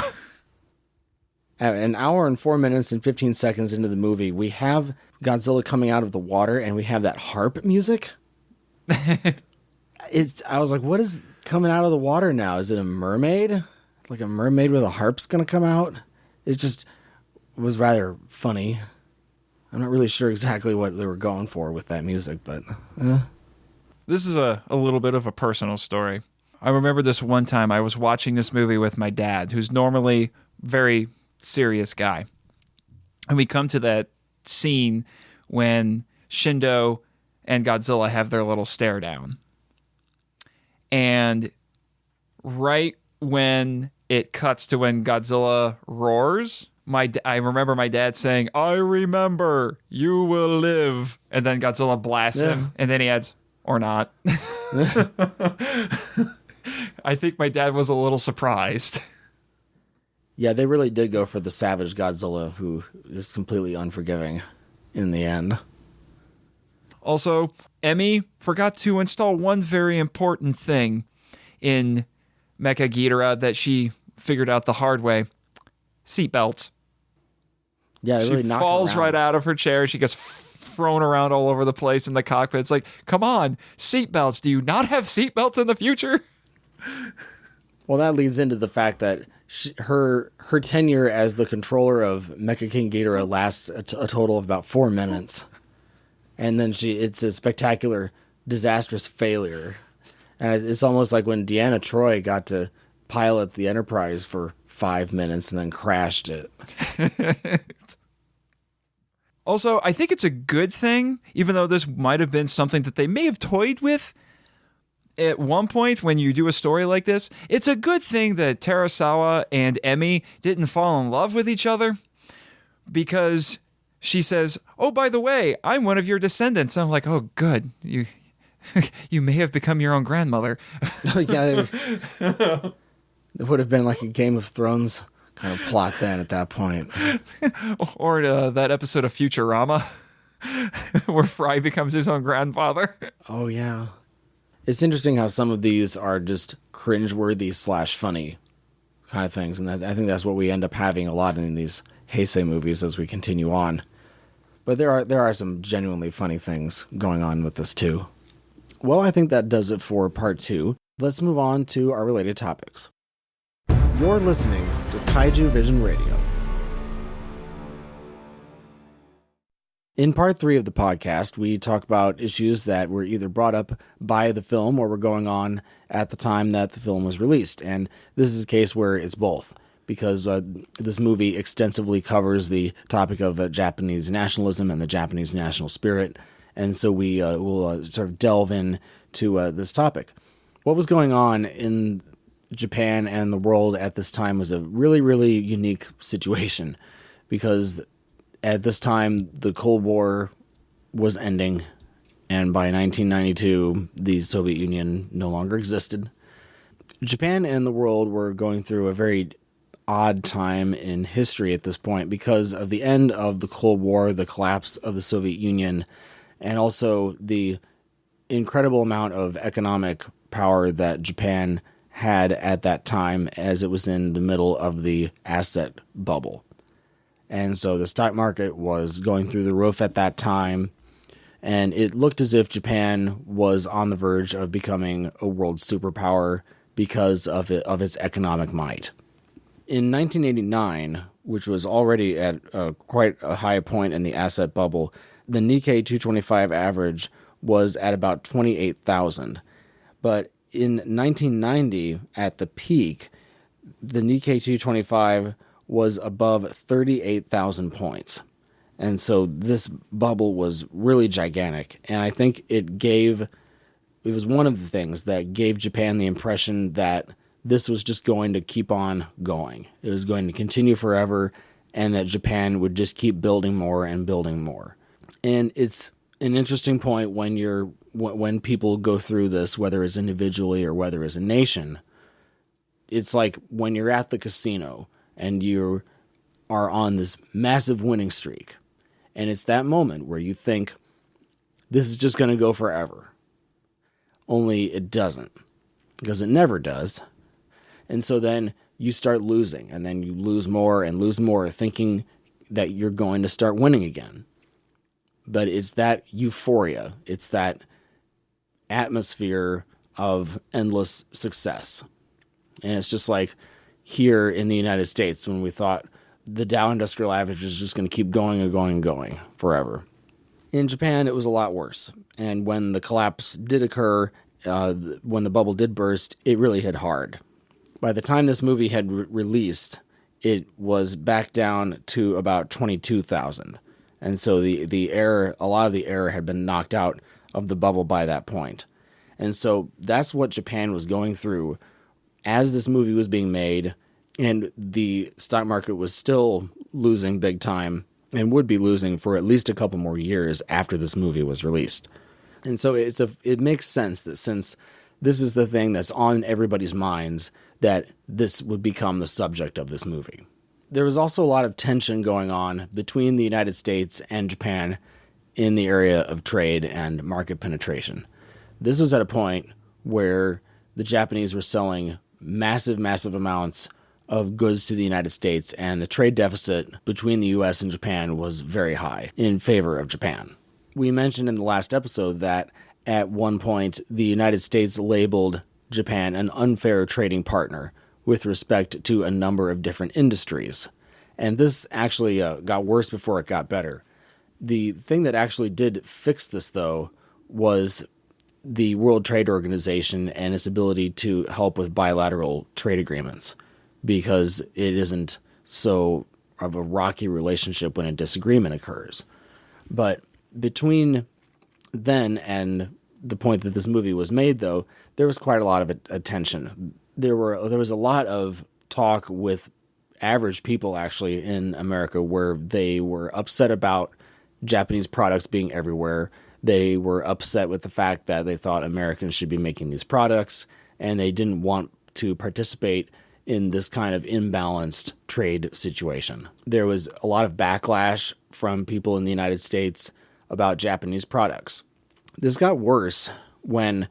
An hour and 4 minutes and 15 seconds into the movie, we have Godzilla coming out of the water, and we have that harp music. I was like, what is coming out of the water now? Is it a mermaid? Like a mermaid with a harp's going to come out? It just was rather funny. I'm not really sure exactly what they were going for with that music, but... This is a little bit of a personal story. I remember this one time I was watching this movie with my dad, who's normally a very serious guy. And we come to that scene when Shindo and Godzilla have their little stare down. And right when it cuts to when Godzilla roars, I remember my dad saying, "I remember, you will live." And then Godzilla blasts him, and then he adds, "Or not." I think my dad was a little surprised. Yeah, they really did go for the savage Godzilla, who is completely unforgiving in the end. Also, Emmy forgot to install one very important thing in Mecha-Ghidorah that she figured out the hard way. Seatbelts. Yeah, they really knocked her falls around. right out of her chair. She gets thrown around all over the place in the cockpit. It's like, come on, seatbelts. Do you not have seatbelts in the future? Well, that leads into the fact that her tenure as the controller of Meka-King Ghidorah lasts a total of about 4 minutes. And then it's a spectacular, disastrous failure. And it's almost like when Deanna Troi got to pilot the Enterprise for 5 minutes and then crashed it. Also, I think it's a good thing, even though this might have been something that they may have toyed with at one point when you do a story like this. It's a good thing that Terasawa and Emmy didn't fall in love with each other, because she says, "Oh, by the way, I'm one of your descendants." I'm like, oh, good. You may have become your own grandmother. Yeah, it would have been like a Game of Thrones kind of plot then at that point. Or that episode of Futurama where Fry becomes his own grandfather. Oh, yeah. It's interesting how some of these are just cringeworthy / funny kind of things. And I think that's what we end up having a lot in these Heisei movies as we continue on. But there are some genuinely funny things going on with this too. Well, I think that does it for part 2. Let's move on to our related topics. You're listening to Kaijuvision Radio. In part 3 of the podcast, we talk about issues that were either brought up by the film or were going on at the time that the film was released. And this is a case where it's both, because this movie extensively covers the topic of Japanese nationalism and the Japanese national spirit. And so we will sort of delve into this topic. What was going on in Japan and the world at this time was a really, really unique situation, because at this time the Cold War was ending, and by 1992 the Soviet Union no longer existed. Japan and the world were going through a very odd time in history at this point because of the end of the Cold War, the collapse of the Soviet Union, and also the incredible amount of economic power that Japan had at that time, as it was in the middle of the asset bubble. And so the stock market was going through the roof at that time, and it looked as if Japan was on the verge of becoming a world superpower because of its economic might. In 1989, which was already at quite a high point in the asset bubble, the Nikkei 225 average was at about 28,000. But in 1990, at the peak, the Nikkei 225 was above 38,000 points. And so this bubble was really gigantic. And I think it was one of the things that gave Japan the impression that this was just going to keep on going. It was going to continue forever, and that Japan would just keep building more and building more. And it's an interesting point when people go through this, whether it's individually or whether it's a nation. It's like when you're at the casino and you're are on this massive winning streak. And it's that moment where you think, this is just going to go forever. Only it doesn't, because it never does. And so then you start losing, and then you lose more, thinking that you're going to start winning again. But it's that euphoria. It's that atmosphere of endless success. And it's just like here in the United States when we thought the Dow Industrial Average is just going to keep going and going and going forever. In Japan, it was a lot worse. And when the collapse did occur, when the bubble did burst, it really hit hard. By the time this movie had released, it was back down to about 22,000. And so a lot of the air had been knocked out of the bubble by that point. And so that's what Japan was going through as this movie was being made, and the stock market was still losing big time and would be losing for at least a couple more years after this movie was released. And so it makes sense that since this is the thing that's on everybody's minds, that this would become the subject of this movie. There was also a lot of tension going on between the United States and Japan in the area of trade and market penetration. This was at a point where the Japanese were selling massive amounts of goods to the United States, and the trade deficit between the U.S. and Japan was very high in favor of Japan. We mentioned in the last episode that at one point the United States labeled Japan an unfair trading partner with respect to a number of different industries. And this actually got worse before it got better. The thing that actually did fix this, though, was the World Trade Organization and its ability to help with bilateral trade agreements, because it isn't so of a rocky relationship when a disagreement occurs. But between then and the point that this movie was made, though, there was quite a lot of attention. There was a lot of talk with average people, actually, in America, where they were upset about Japanese products being everywhere. They were upset with the fact that they thought Americans should be making these products, and they didn't want to participate in this kind of imbalanced trade situation. There was a lot of backlash from people in the United States about Japanese products. This got worse when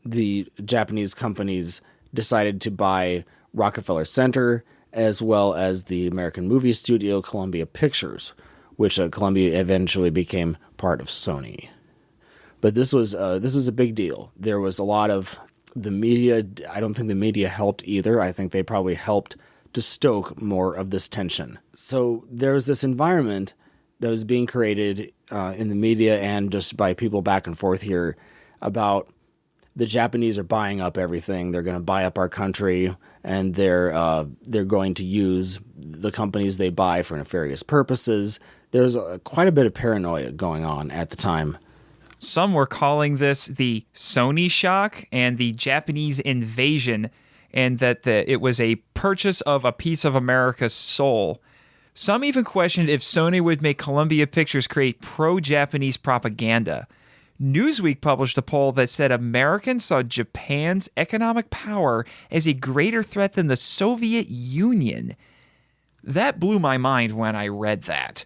the Japanese companies decided to buy Rockefeller Center, as well as the American movie studio Columbia Pictures, which Columbia eventually became part of Sony. But this was a big deal. There was a lot of the media. I don't think the media helped either. I think they probably helped to stoke more of this tension. So there was this environment that was being created in the media and just by people back and forth here about the Japanese are buying up everything. They're going to buy up our country, and they're going to use the companies they buy for nefarious purposes. There's quite a bit of paranoia going on at the time. Some were calling this the Sony shock and the Japanese invasion, and that it was a purchase of a piece of America's soul. Some even questioned if Sony would make Columbia Pictures create pro-Japanese propaganda. Newsweek published a poll that said Americans saw Japan's economic power as a greater threat than the Soviet Union. That blew my mind when I read that.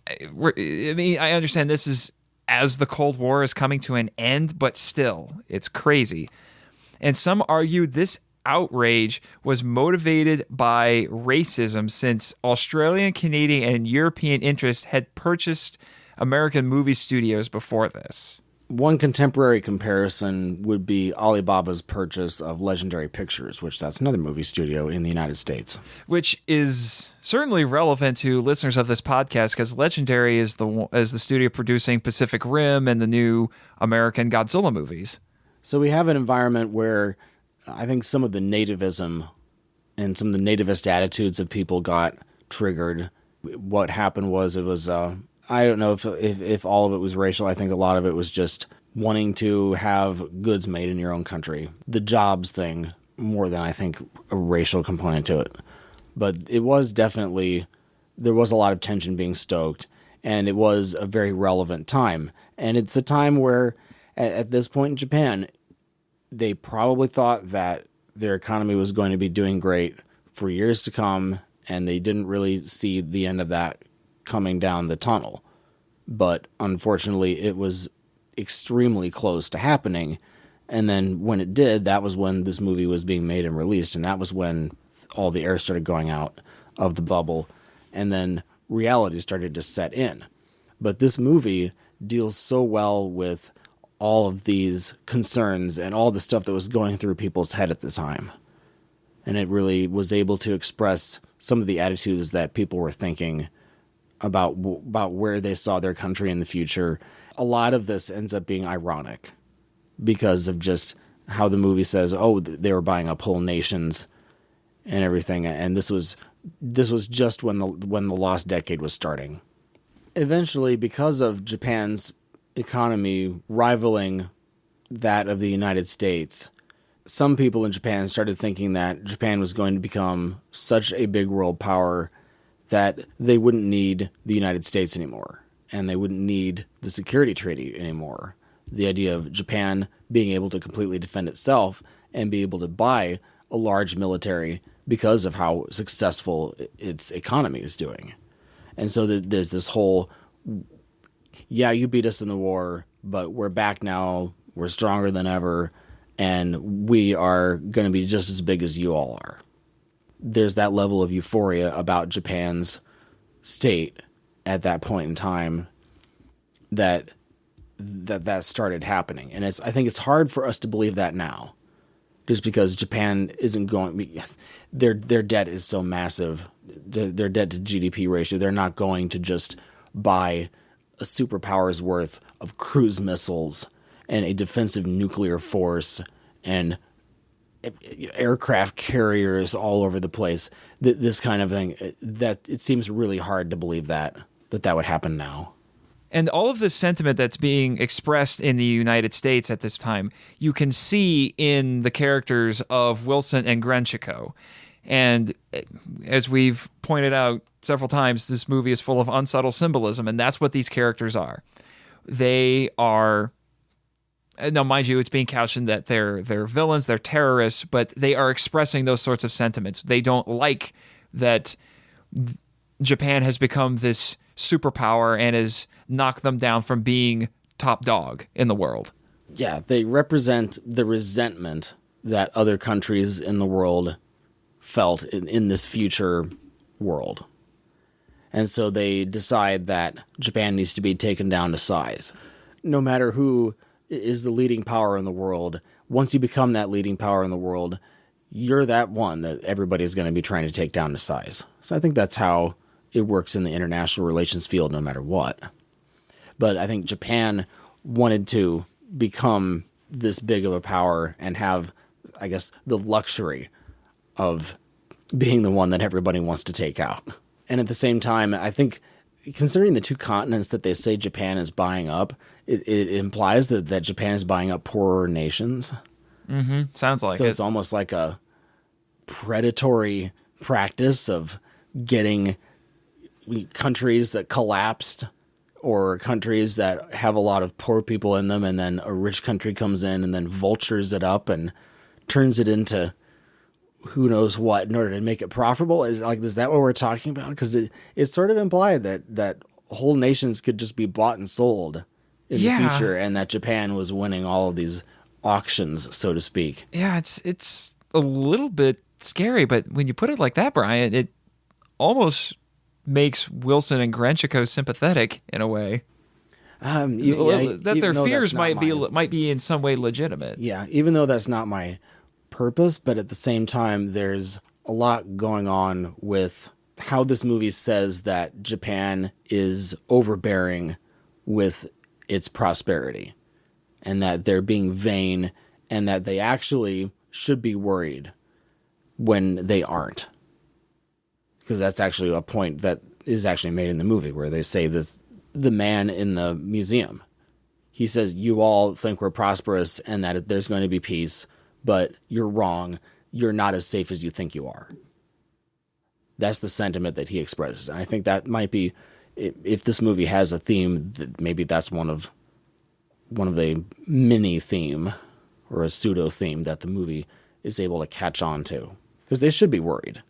I mean, I understand this is as the Cold War is coming to an end, but still, it's crazy. And some argued this outrage was motivated by racism, since Australian, Canadian, and European interests had purchased American movie studios before this. One contemporary comparison would be Alibaba's purchase of Legendary Pictures, which that's another movie studio in the United States. Which is certainly relevant to listeners of this podcast, because Legendary is the studio producing Pacific Rim and the new American Godzilla movies. So we have an environment where I think some of the nativism and some of the nativist attitudes of people got triggered. What happened was I don't know if all of it was racial. I think a lot of it was just wanting to have goods made in your own country. The jobs thing, more than I think a racial component to it. But it was definitely, there was a lot of tension being stoked, and it was a very relevant time. And it's a time where, at this point in Japan, they probably thought that their economy was going to be doing great for years to come, and they didn't really see the end of that coming down the tunnel. But unfortunately, it was extremely close to happening. And then when it did, that was when this movie was being made and released. And that was when all the air started going out of the bubble. And then reality started to set in. But this movie deals so well with all of these concerns and all the stuff that was going through people's head at the time. And it really was able to express some of the attitudes that people were thinking about where they saw their country in the future. A lot of this ends up being ironic because of just how the movie says, oh, they were buying up whole nations and everything. And this was just when the lost decade was starting. Eventually, because of Japan's economy rivaling that of the United States, some people in Japan started thinking that Japan was going to become such a big world power that they wouldn't need the United States anymore, and they wouldn't need the security treaty anymore. The idea of Japan being able to completely defend itself and be able to buy a large military because of how successful its economy is doing. And so there's this whole, yeah, you beat us in the war, but we're back now, we're stronger than ever, and we are going to be just as big as you all are. There's that level of euphoria about Japan's state at that point in time that started happening. And I think it's hard for us to believe that now, just because Japan isn't going, their debt is so massive, their debt to GDP ratio, they're not going to just buy a superpower's worth of cruise missiles and a defensive nuclear force and aircraft carriers all over the place, this kind of thing, that it seems really hard to believe that would happen now. And all of this sentiment that's being expressed in the United States at this time, you can see in the characters of Wilson and Grenchiko. And as we've pointed out several times, this movie is full of unsubtle symbolism, and that's what these characters are. They are... Now, mind you, it's being couched in that they're villains, they're terrorists, but they are expressing those sorts of sentiments. They don't like that Japan has become this superpower and has knocked them down from being top dog in the world. Yeah, they represent the resentment that other countries in the world felt in this future world. And so they decide that Japan needs to be taken down to size. No matter who is the leading power in the world, once you become that leading power in the world, you're that one that everybody's going to be trying to take down to size. So I think that's how it works in the international relations field no matter what. But I think Japan wanted to become this big of a power and have, I guess, the luxury of being the one that everybody wants to take out. And at the same time, I think considering the two continents that they say Japan is buying up, it implies that Japan is buying up poorer nations. Mm-hmm. Sounds like so it's almost like a predatory practice of getting countries that collapsed or countries that have a lot of poor people in them, and then a rich country comes in and then vultures it up and turns it into who knows what in order to make it profitable. Is that what we're talking about? Because it's sort of implied that whole nations could just be bought and sold in the future, and that Japan was winning all of these auctions, so to speak. Yeah, it's a little bit scary, but when you put it like that, Brian, it almost makes Wilson and Grenchiko sympathetic in a way. That their fears might be in some way legitimate. Yeah, even though that's not my purpose, but at the same time, there's a lot going on with how this movie says that Japan is overbearing with its prosperity, and that they're being vain, and that they actually should be worried when they aren't. Because that's actually a point that is actually made in the movie, where they say that the man in the museum, he says, you all think we're prosperous and that there's going to be peace, but you're wrong. You're not as safe as you think you are. That's the sentiment that he expresses. And I think that might be, if this movie has a theme, maybe that's one of the mini theme or a pseudo theme that the movie is able to catch on to, because they should be worried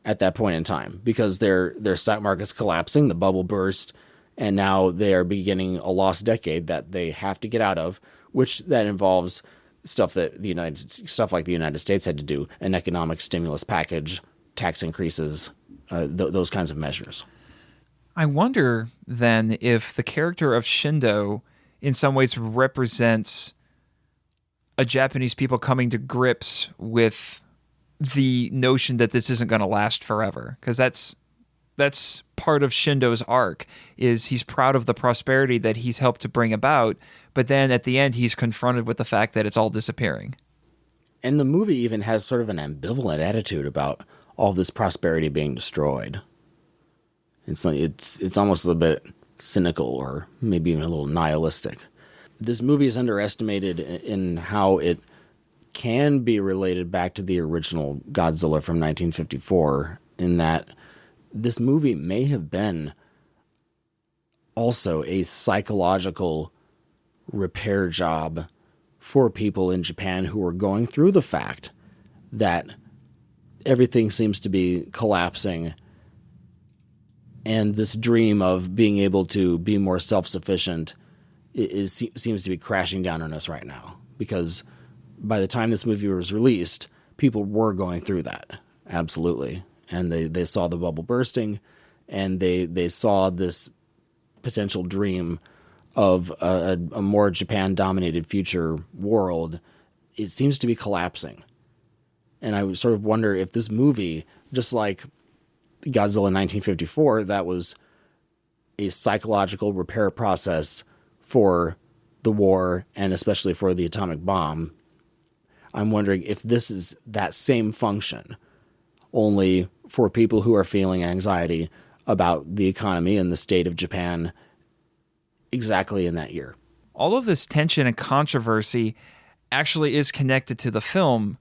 at that point in time because their stock market's collapsing, the bubble burst, and now they are beginning a lost decade that they have to get out of, which that involves stuff like the United States had to do, an economic stimulus package, tax increases, those kinds of measures. I wonder then if the character of Shindo in some ways represents a Japanese people coming to grips with the notion that this isn't going to last forever. Because that's part of Shindo's arc, is he's proud of the prosperity that he's helped to bring about, but then at the end he's confronted with the fact that it's all disappearing. And the movie even has sort of an ambivalent attitude about all this prosperity being destroyed. It's almost a little bit cynical or maybe even a little nihilistic. This movie is underestimated in how it can be related back to the original Godzilla from 1954, in that this movie may have been also a psychological repair job for people in Japan who are going through the fact that everything seems to be collapsing, and this dream of being able to be more self-sufficient seems to be crashing down on us right now. Because by the time this movie was released, people were going through that, absolutely. And they saw the bubble bursting, and they saw this potential dream of a more Japan-dominated future world. It seems to be collapsing. And I would sort of wonder if this movie, just like Godzilla 1954, that was a psychological repair process for the war and especially for the atomic bomb. I'm wondering if this is that same function, only for people who are feeling anxiety about the economy and the state of Japan exactly in that year. All of this tension and controversy actually is connected to the film.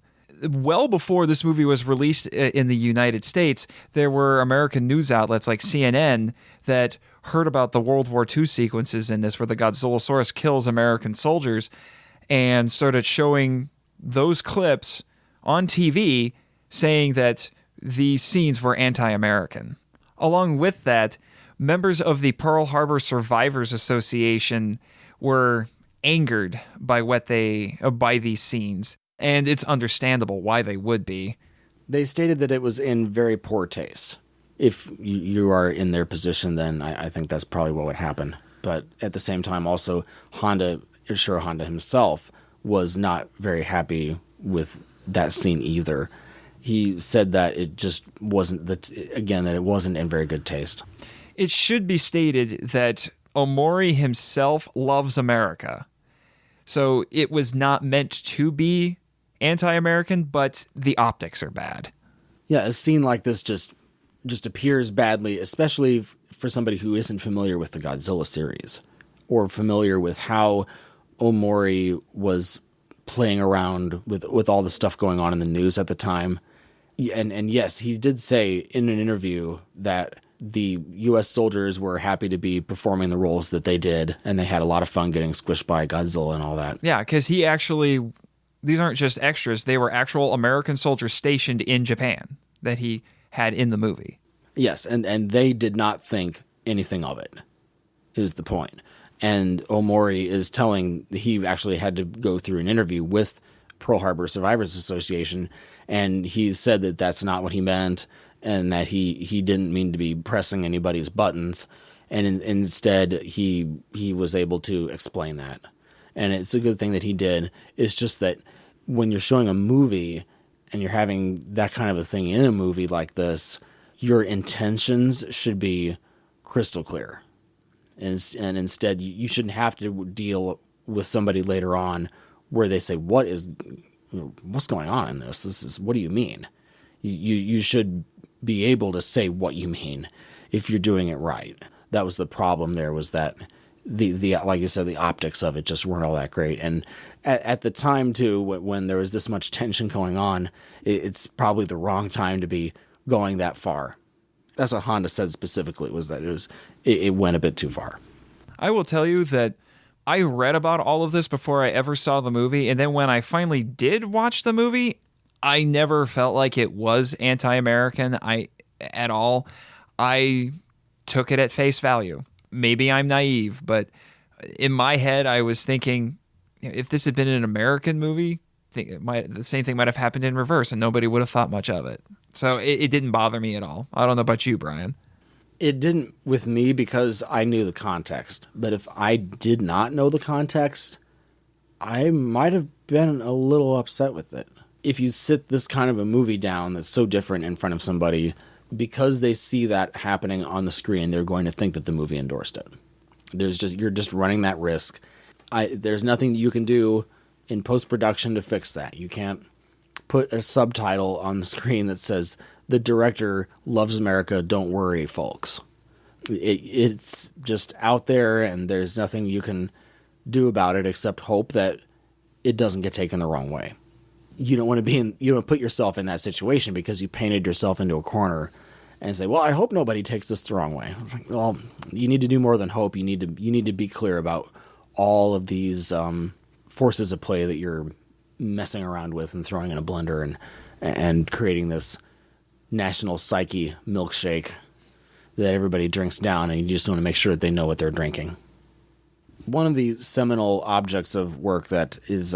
Well before this movie was released in the United States, there were American news outlets like CNN that heard about the World War II sequences in this, where the Godzillasaurus kills American soldiers, and started showing those clips on TV saying that these scenes were anti-American. Along with that, members of the Pearl Harbor Survivors Association were angered by by these scenes. And it's understandable why they would be. They stated that it was in very poor taste. If you are in their position, then I think that's probably what would happen. But at the same time, also, Ishiro Honda himself was not very happy with that scene either. He said that it just wasn't, that it wasn't in very good taste. It should be stated that Omori himself loves America. So it was not meant to be anti-American, but the optics are bad. Yeah, a scene like this just appears badly, especially for somebody who isn't familiar with the Godzilla series or familiar with how Omori was playing around with all the stuff going on in the news at the time. And yes, he did say in an interview that the U.S. soldiers were happy to be performing the roles that they did, and they had a lot of fun getting squished by Godzilla and all that. Yeah, because these aren't just extras. They were actual American soldiers stationed in Japan that he had in the movie. Yes, and they did not think anything of it, is the point. And Omori is telling, he actually had to go through an interview with Pearl Harbor Survivors Association, and he said that that's not what he meant, and that he didn't mean to be pressing anybody's buttons, and instead he was able to explain that. And it's a good thing that he did. It's just that when you're showing a movie and you're having that kind of a thing in a movie like this, your intentions should be crystal clear. And instead, you shouldn't have to deal with somebody later on where they say, what's going on in this? What do you mean? You should be able to say what you mean if you're doing it right. That was the problem there, was that the like you said, the optics of it just weren't all that great. And at the time too, when there was this much tension going on, it's probably the wrong time to be going that far. That's what Honda said specifically, was that it went a bit too far. I will tell you that I read about all of this before I ever saw the movie, and then when I finally did watch the movie, I never felt like it was anti-American at all. I took it at face value. Maybe I'm naive, but in my head, I was thinking, if this had been an American movie, the same thing might have happened in reverse, and nobody would have thought much of it. So it didn't bother me at all. I don't know about you, Brian. It didn't with me because I knew the context. But if I did not know the context, I might have been a little upset with it. If you sit this kind of a movie down that's so different in front of somebody, because they see that happening on the screen, they're going to think that the movie endorsed it. You're just running that risk. There's nothing you can do in post-production to fix that. You can't put a subtitle on the screen that says, "The director loves America, don't worry, folks." It's just out there, and there's nothing you can do about it except hope that it doesn't get taken the wrong way. You don't want to put yourself in that situation because you painted yourself into a corner and say, "Well, I hope nobody takes this the wrong way." It's like, well, you need to do more than hope. You need to be clear about all of these forces at play that you're messing around with and throwing in a blender and creating this national psyche milkshake that everybody drinks down, and you just want to make sure that they know what they're drinking. One of the seminal objects of work that is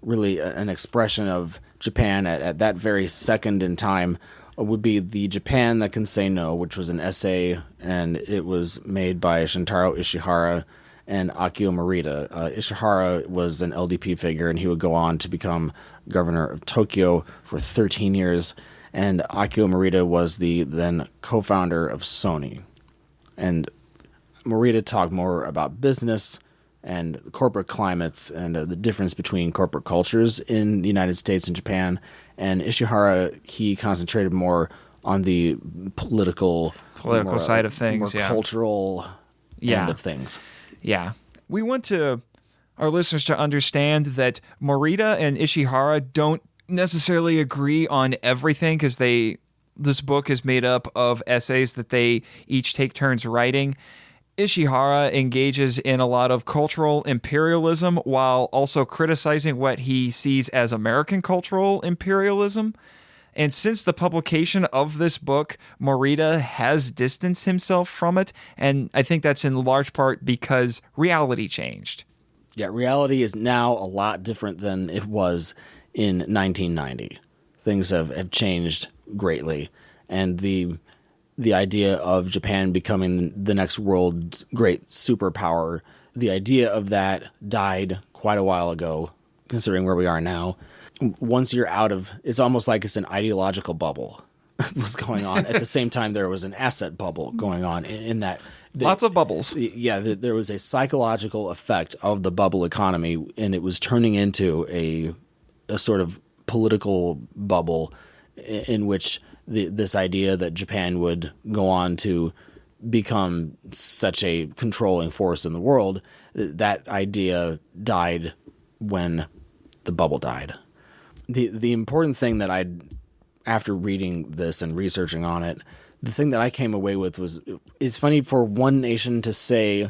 really an expression of Japan at that very second in time would be The Japan That Can Say No, which was an essay, and it was made by Shintaro Ishihara and Akio Morita. Ishihara was an LDP figure, and he would go on to become governor of Tokyo for 13 years, and Akio Morita was the then co-founder of Sony. And Morita talked more about business and corporate climates and the difference between corporate cultures in the United States and Japan. And Ishihara, he concentrated more on the political side of things, more cultural end of things. Yeah. We want our listeners to understand that Morita and Ishihara don't necessarily agree on everything because this book is made up of essays that they each take turns writing. Ishihara engages in a lot of cultural imperialism while also criticizing what he sees as American cultural imperialism. And since the publication of this book, Morita has distanced himself from it, and I think that's in large part because reality changed. Yeah, reality is now a lot different than it was in 1990. Things have changed greatly, and the idea of Japan becoming the next world's great superpower, the idea of that died quite a while ago, considering where we are now. Once you're out of, it's almost like it's an ideological bubble was going on. At the same time, there was an asset bubble going on in that. Lots of bubbles. Yeah, there was a psychological effect of the bubble economy, and it was turning into a sort of political bubble in which this idea that Japan would go on to become such a controlling force in the world, that idea died when the bubble died. The important thing that after reading this and researching on it, the thing that I came away with was, it's funny for one nation to say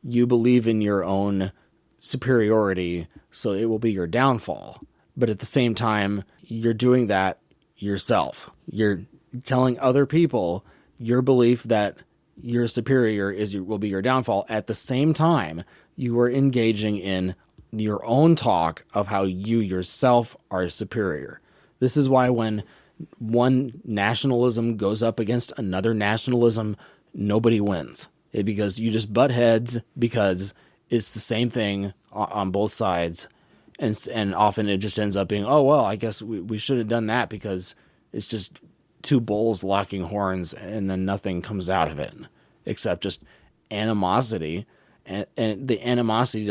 you believe in your own superiority, so it will be your downfall. But at the same time, you're doing that yourself. You're telling other people your belief that you're superior will be your downfall. At the same time, you are engaging in your own talk of how you yourself are superior. This is why when one nationalism goes up against another nationalism, nobody wins. Because you just butt heads because it's the same thing on both sides. And often it just ends up being, oh, well, I guess we should have done that because it's just two bulls locking horns and then nothing comes out of it except just animosity. And the animosity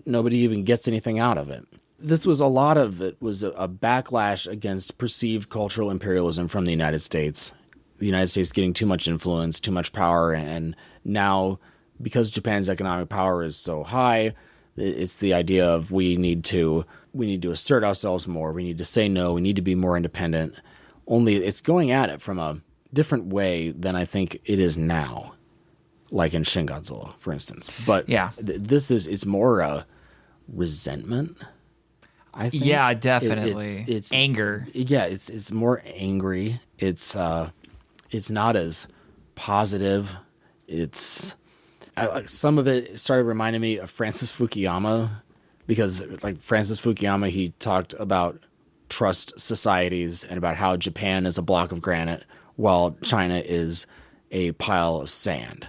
nobody even gets anything out of it. This was a lot of it was a backlash against perceived cultural imperialism from the United States. The United States getting too much influence, too much power, and now because Japan's economic power is so high, it's the idea of we need to assert ourselves more. We need to say no. We need to be more independent. Only it's going at it from a different way than I think it is now, like in Shin Godzilla, for instance. But yeah, it's more a resentment. I think. Yeah, definitely. It's anger. Yeah, it's more angry. It's not as positive. Some of it started reminding me of Francis Fukuyama, because like Francis Fukuyama, he talked about trust societies and about how Japan is a block of granite while China is a pile of sand.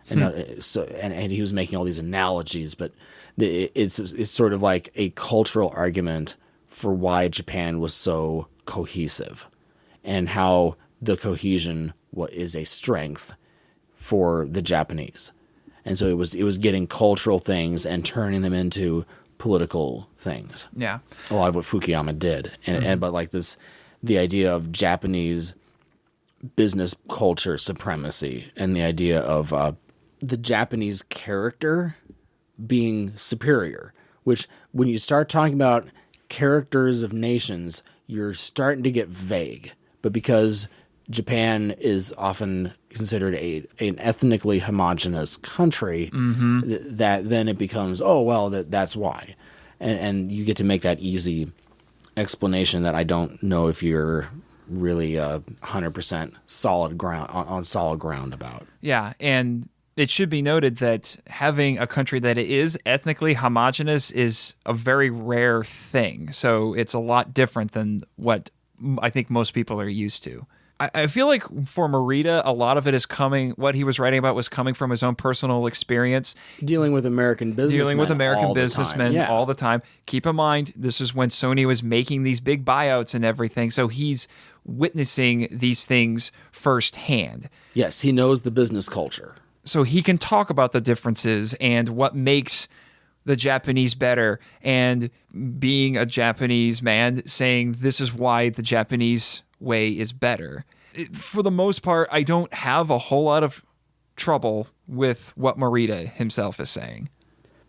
And and he was making all these analogies, but it's sort of like a cultural argument for why Japan was so cohesive, and how the cohesion is a strength for the Japanese. And so it was getting cultural things and turning them into political things. Yeah. A lot of what Fukuyama did. But like the idea of Japanese business culture supremacy, and the idea of the Japanese character being superior, which when you start talking about characters of nations, you're starting to get vague. But because Japan is often considered an ethnically homogenous country, that then it becomes, that's why. And you get to make that easy explanation that I don't know if you're really 100% solid ground on solid ground about. Yeah, and it should be noted that having a country that is ethnically homogenous is a very rare thing. So it's a lot different than what I think most people are used to. I feel like for Morita, a lot of it is what he was writing about was coming from his own personal experience. Dealing with American businessmen. All the time. Keep in mind, this is when Sony was making these big buyouts and everything. So he's witnessing these things firsthand. Yes, he knows the business culture. So he can talk about the differences and what makes the Japanese better, and being a Japanese man saying this is why the Japanese way is better. For the most part, I don't have a whole lot of trouble with what Morita himself is saying.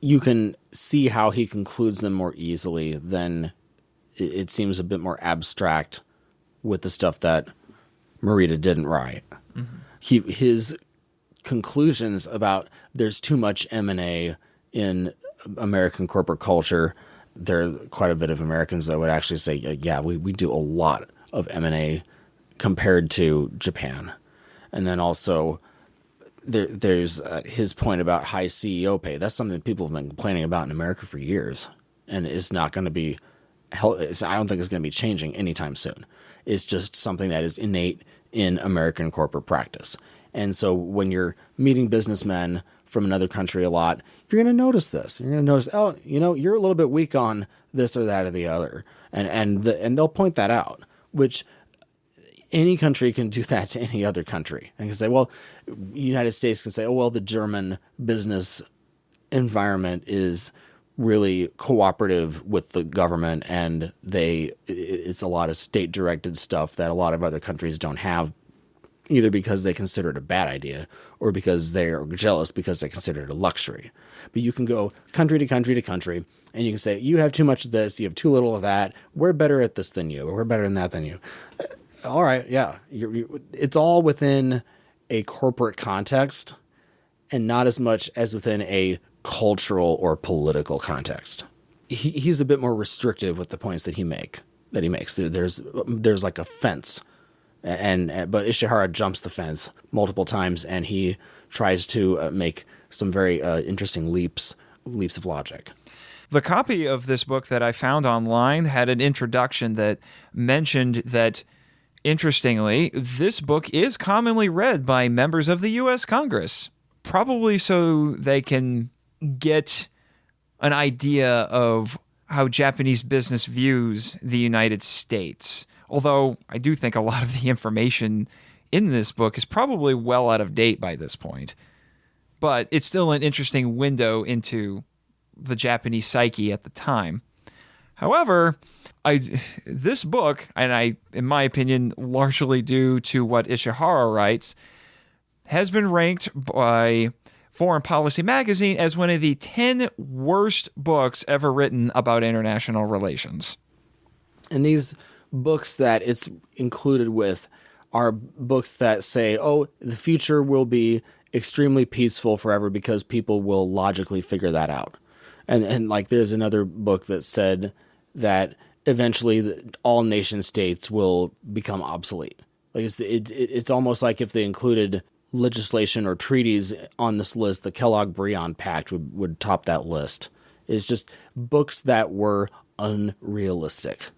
You can see how he concludes them more easily than it seems a bit more abstract with the stuff that Morita didn't write. Mm-hmm. His conclusions about there's too much M&A in American corporate culture, there are quite a bit of Americans that would actually say, yeah, we do a lot of M&A compared to Japan. And then also there's his point about high CEO pay. That's something that people have been complaining about in America for years, and it's not going to be I don't think it's going to be changing anytime soon. It's just something that is innate in American corporate practice. And so when you're meeting businessmen from another country a lot, you're going to notice this. You're going to notice, you're a little bit weak on this or that or the other. And they'll point that out, which any country can do that to any other country. And can say, the United States can say, the German business environment is really cooperative with the government, and it's a lot of state-directed stuff that a lot of other countries don't have, either because they consider it a bad idea or because they're jealous because they consider it a luxury. But you can go country to country to country, and you can say, you have too much of this, you have too little of that, we're better at this than you, or we're better than that than you. All right, yeah. It's all within a corporate context and not as much as within a cultural or political context. He's a bit more restrictive with the points that he makes. There's like a fence. But Ishihara jumps the fence multiple times, and he tries to make some very interesting leaps of logic. The copy of this book that I found online had an introduction that mentioned that, interestingly, this book is commonly read by members of the U.S. Congress, probably so they can get an idea of how Japanese business views the United States. Although I do think a lot of the information in this book is probably well out of date by this point. But it's still an interesting window into the Japanese psyche at the time. However, this book, and in my opinion, largely due to what Ishihara writes, has been ranked by Foreign Policy magazine as one of the 10 worst books ever written about international relations. And these books that it's included with are books that say, the future will be extremely peaceful forever because people will logically figure that out. And like there's another book that said that eventually all nation states will become obsolete. Like it's almost like if they included legislation or treaties on this list, the Kellogg-Briand Pact would top that list. It's just books that were unrealistic.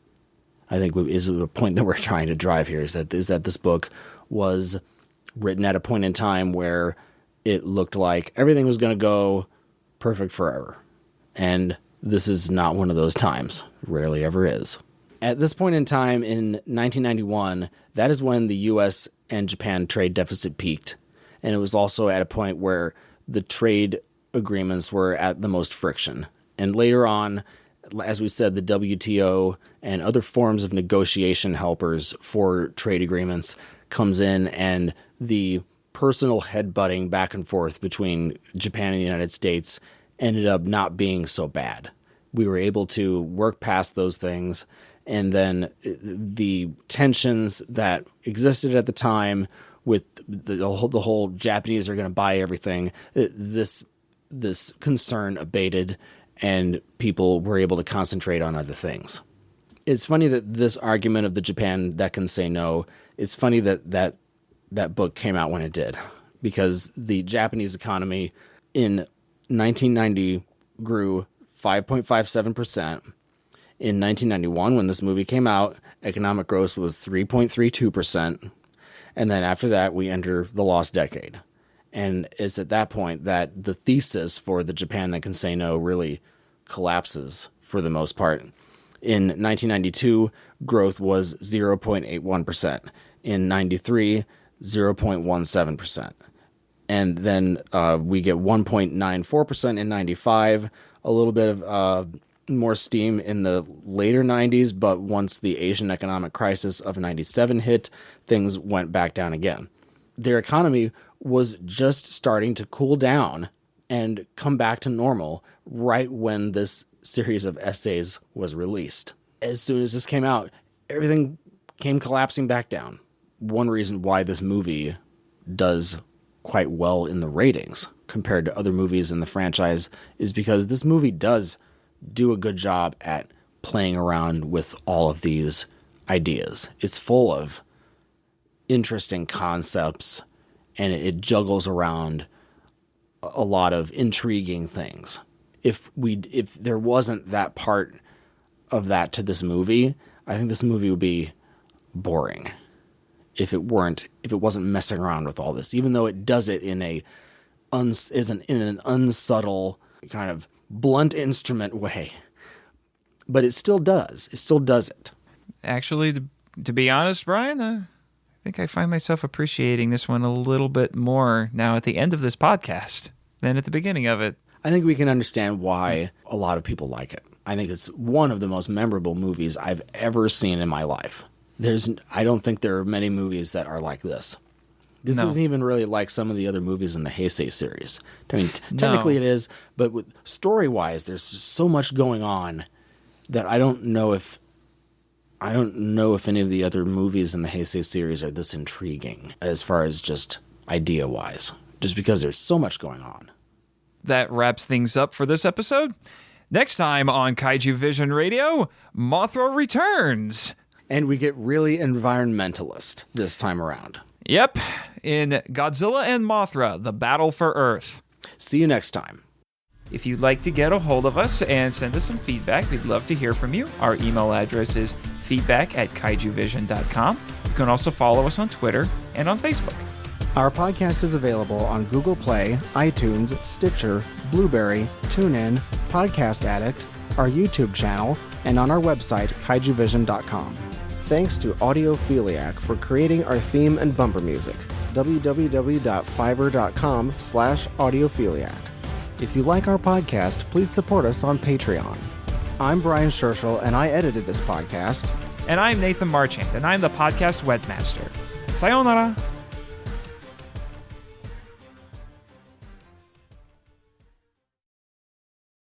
I think is the point that we're trying to drive here is that this book was written at a point in time where it looked like everything was going to go perfect forever. And this is not one of those times. Rarely ever is. At this point in time in 1991, that is when the U.S. and Japan trade deficit peaked. And it was also at a point where the trade agreements were at the most friction. And later on, as we said, the WTO and other forms of negotiation helpers for trade agreements comes in, and the personal headbutting back and forth between Japan and the United States ended up not being so bad. We were able to work past those things, and then the tensions that existed at the time with the whole Japanese are going to buy everything, this concern abated, and people were able to concentrate on other things. It's funny that this argument of the Japan that can say no, it's funny that book came out when it did, because the Japanese economy in 1990 grew 5.57%. In 1991, when this movie came out, economic growth was 3.32%. And then after that, we enter the lost decade. And it's at that point that the thesis for the Japan that can say no really collapses for the most part. In 1992, growth was 0.81%. In 93, 0.17%. And then we get 1.94% in 95, a little bit of more steam in the later 90s, but once the Asian economic crisis of 97 hit, things went back down again. Their economy was just starting to cool down and come back to normal right when this series of essays was released. As soon as this came out, everything came collapsing back down. One reason why this movie does quite well in the ratings compared to other movies in the franchise is because this movie does do a good job at playing around with all of these ideas. It's full of interesting concepts, and it juggles around a lot of intriguing things. If there wasn't that part of that to this movie, I think this movie would be boring. If it wasn't messing around with all this, even though it does it in an unsubtle kind of blunt instrument way, but it still does. It still does it. Actually, to be honest, Brian, I think I find myself appreciating this one a little bit more now at the end of this podcast than at the beginning of it. I think we can understand why a lot of people like it. I think it's one of the most memorable movies I've ever seen in my life. I don't think there are many movies that are like this. This isn't even really like some of the other movies in the Heisei series. I mean, technically it is, but story-wise, there's just so much going on that I don't know if any of the other movies in the Heisei series are this intriguing as far as just idea-wise, just because there's so much going on. That wraps things up for this episode. Next time on Kaijuvision Radio, Mothra returns. And we get really environmentalist this time around. Yep, in Godzilla and Mothra, The Battle for Earth. See you next time. If you'd like to get a hold of us and send us some feedback, we'd love to hear from you. Our email address is feedback@kaijuvision.com. You can also follow us on Twitter and on Facebook. Our podcast is available on Google Play, iTunes, Stitcher, Blueberry, TuneIn, Podcast Addict, our YouTube channel, and on our website, Kaijuvision.com. Thanks to Audiophiliac for creating our theme and bumper music. www.fiverr.com/audiophiliac. If you like our podcast, please support us on Patreon. I'm Brian Scherschel, and I edited this podcast. And I'm Nathan Marchand, and I'm the podcast webmaster. Sayonara.